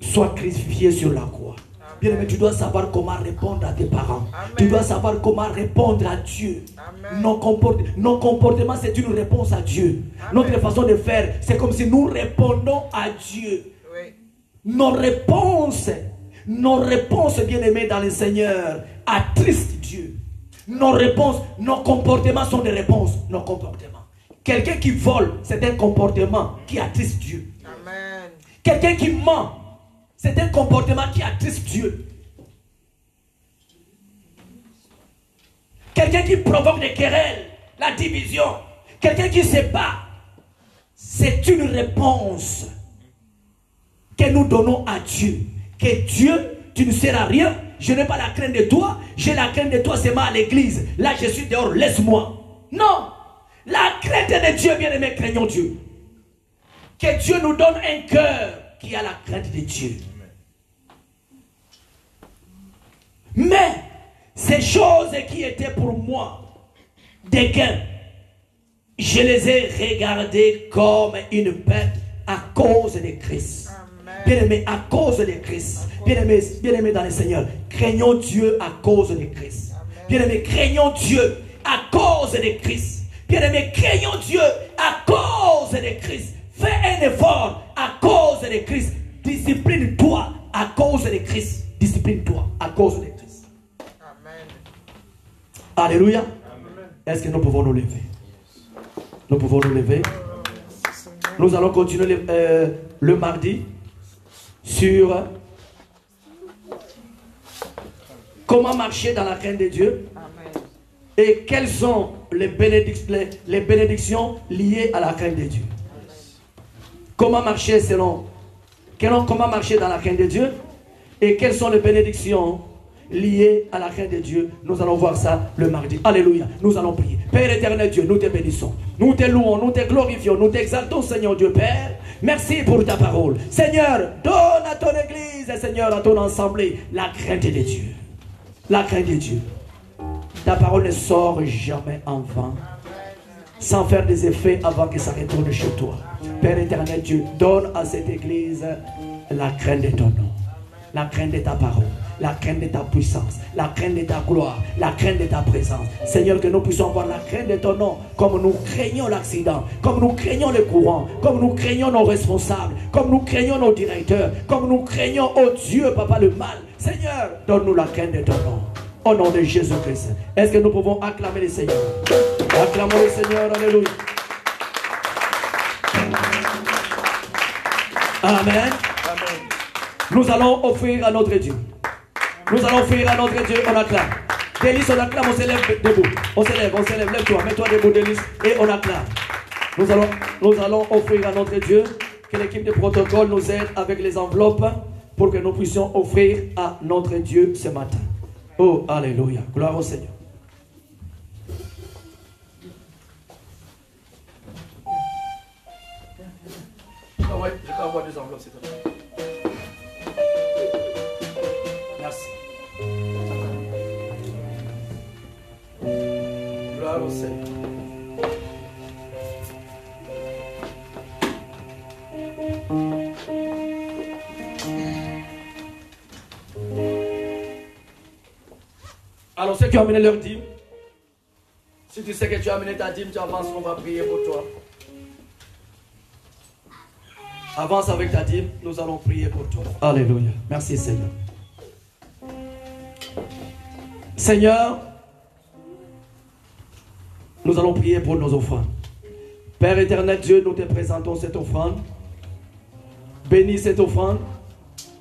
soient crucifiées sur la croix. Bien aimé, tu dois savoir comment répondre à tes parents. Amen. Tu dois savoir comment répondre à Dieu. Nos comportements, c'est une réponse à Dieu. Amen. Notre façon de faire, c'est comme si nous répondons à Dieu. Oui. Nos réponses, bien aimés dans le Seigneur, attristent Dieu. Nos réponses, nos comportements sont des réponses. Nos comportements. Quelqu'un qui vole, c'est un comportement qui attriste Dieu. Amen. Quelqu'un qui ment, c'est un comportement qui attriste Dieu. Quelqu'un qui provoque des querelles, la division, quelqu'un qui se bat, c'est une réponse que nous donnons à Dieu. Que Dieu, tu ne seras rien, je n'ai pas la crainte de toi, j'ai la crainte de toi seulement à l'église. Là, je suis dehors, laisse-moi. Non, la crainte de Dieu, bien-aimé, craignons Dieu. Que Dieu nous donne un cœur qui a la crainte de Dieu. Mais ces choses qui étaient pour moi des gains, je les ai regardées comme une perte à cause de Christ. Bien-aimé, à cause de Christ. Bien-aimé dans le Seigneur, craignons Dieu à cause de Christ. Bien-aimé, craignons Dieu à cause de Christ. Bien-aimé, craignons Dieu à cause de Christ. Fais un effort à cause de Christ. Discipline-toi à cause de Christ. Discipline-toi à cause de Christ. Amen. Alléluia. Amen. Est-ce que nous pouvons nous lever? Nous pouvons nous lever. Nous allons continuer le mardi sur comment marcher dans la crainte de Dieu. Amen. Et quelles sont les bénédictions liées à la crainte de Dieu? Comment marcher comment marcher dans la crainte de Dieu? Et quelles sont les bénédictions liées à la crainte de Dieu? Nous allons voir ça le mardi. Alléluia. Nous allons prier. Père éternel Dieu, nous te bénissons. Nous te louons, nous te glorifions, nous t'exaltons, Seigneur Dieu Père. Merci pour ta parole. Seigneur, donne à ton église, Seigneur, à ton assemblée, la crainte de Dieu. La crainte de Dieu. Ta parole ne sort jamais en vain, sans faire des effets avant que ça retourne chez toi. Père éternel Dieu, donne à cette église la crainte de ton nom, la crainte de ta parole, la crainte de ta puissance, la crainte de ta gloire, la crainte de ta présence. Seigneur, que nous puissions avoir la crainte de ton nom, comme nous craignons l'accident, comme nous craignons le courant, comme nous craignons nos responsables, comme nous craignons nos directeurs, comme nous craignons, oh Dieu, Papa, le mal. Seigneur, donne-nous la crainte de ton nom. Au nom de Jésus-Christ. Est-ce que nous pouvons acclamer le Seigneur? Acclamons le Seigneur. Alléluia. Amen. Amen. Nous allons offrir à notre Dieu. Nous allons offrir à notre Dieu. On acclame. Délice, on acclame, on s'élève debout. On s'élève, lève-toi, mets-toi debout, Délice, et on acclame. Nous allons offrir à notre Dieu. Que l'équipe de protocole nous aide avec les enveloppes pour que nous puissions offrir à notre Dieu ce matin. Oh, alléluia. Gloire au Seigneur. Je peux avoir des enveloppes, s'il te plaît. Merci. Gloire au Seigneur. Alors ceux qui ont amené leur dîme, si tu sais que tu as amené ta dîme, tu avances, on va prier pour toi. Avance avec ta dîme, nous allons prier pour toi. Alléluia. Merci Seigneur. Seigneur, nous allons prier pour nos offrandes. Père éternel Dieu, nous te présentons cette offrande. Bénis cette offrande.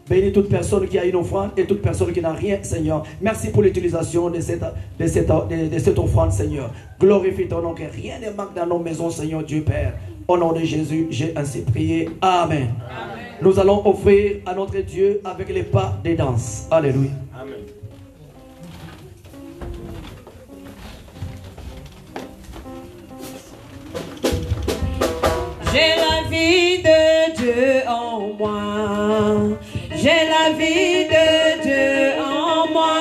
Bénis toute personne qui a une offrande et toute personne qui n'a rien, Seigneur. Merci pour l'utilisation de cette offrande, Seigneur. Glorifie ton nom, que rien ne manque dans nos maisons, Seigneur Dieu Père. Au nom de Jésus, j'ai ainsi prié. Amen. Amen. Nous allons offrir à notre Dieu avec les pas des danses. Alléluia. Amen. J'ai la vie de Dieu en moi. J'ai la vie de Dieu en moi.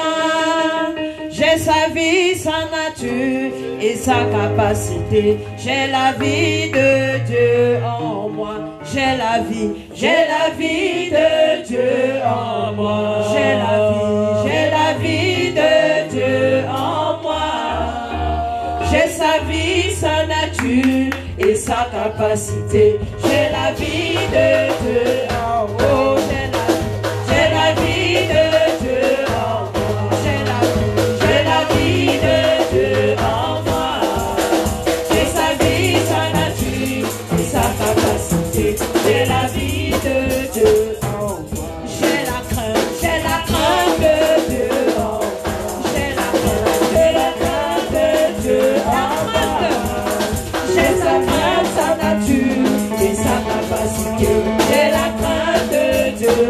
J'ai sa vie, sa nature et sa capacité. J'ai la vie de Dieu en moi. J'ai la vie de Dieu en moi. J'ai la vie de Dieu en moi. J'ai sa vie, sa nature et sa capacité. J'ai la vie de Dieu en moi. J'ai la vie de Dieu en moi. J'ai la vie de Dieu en moi. J'ai sa vie, sa nature et sa capacité. J'ai la vie de Dieu en moi. J'ai la crainte de Dieu en moi. J'ai la crainte de Dieu en moi. J'ai sa crainte, sa nature et sa capacité. J'ai la crainte de Dieu.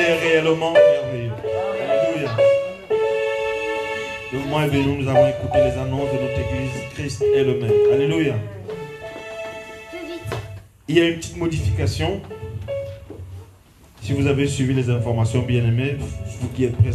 est réellement merveilleux. Alléluia. Le moment est venu, nous avons écouté les annonces de notre église. Christ est le même. Alléluia. Il y a une petite modification. Si vous avez suivi les informations, bien aimés, vous qui êtes présents.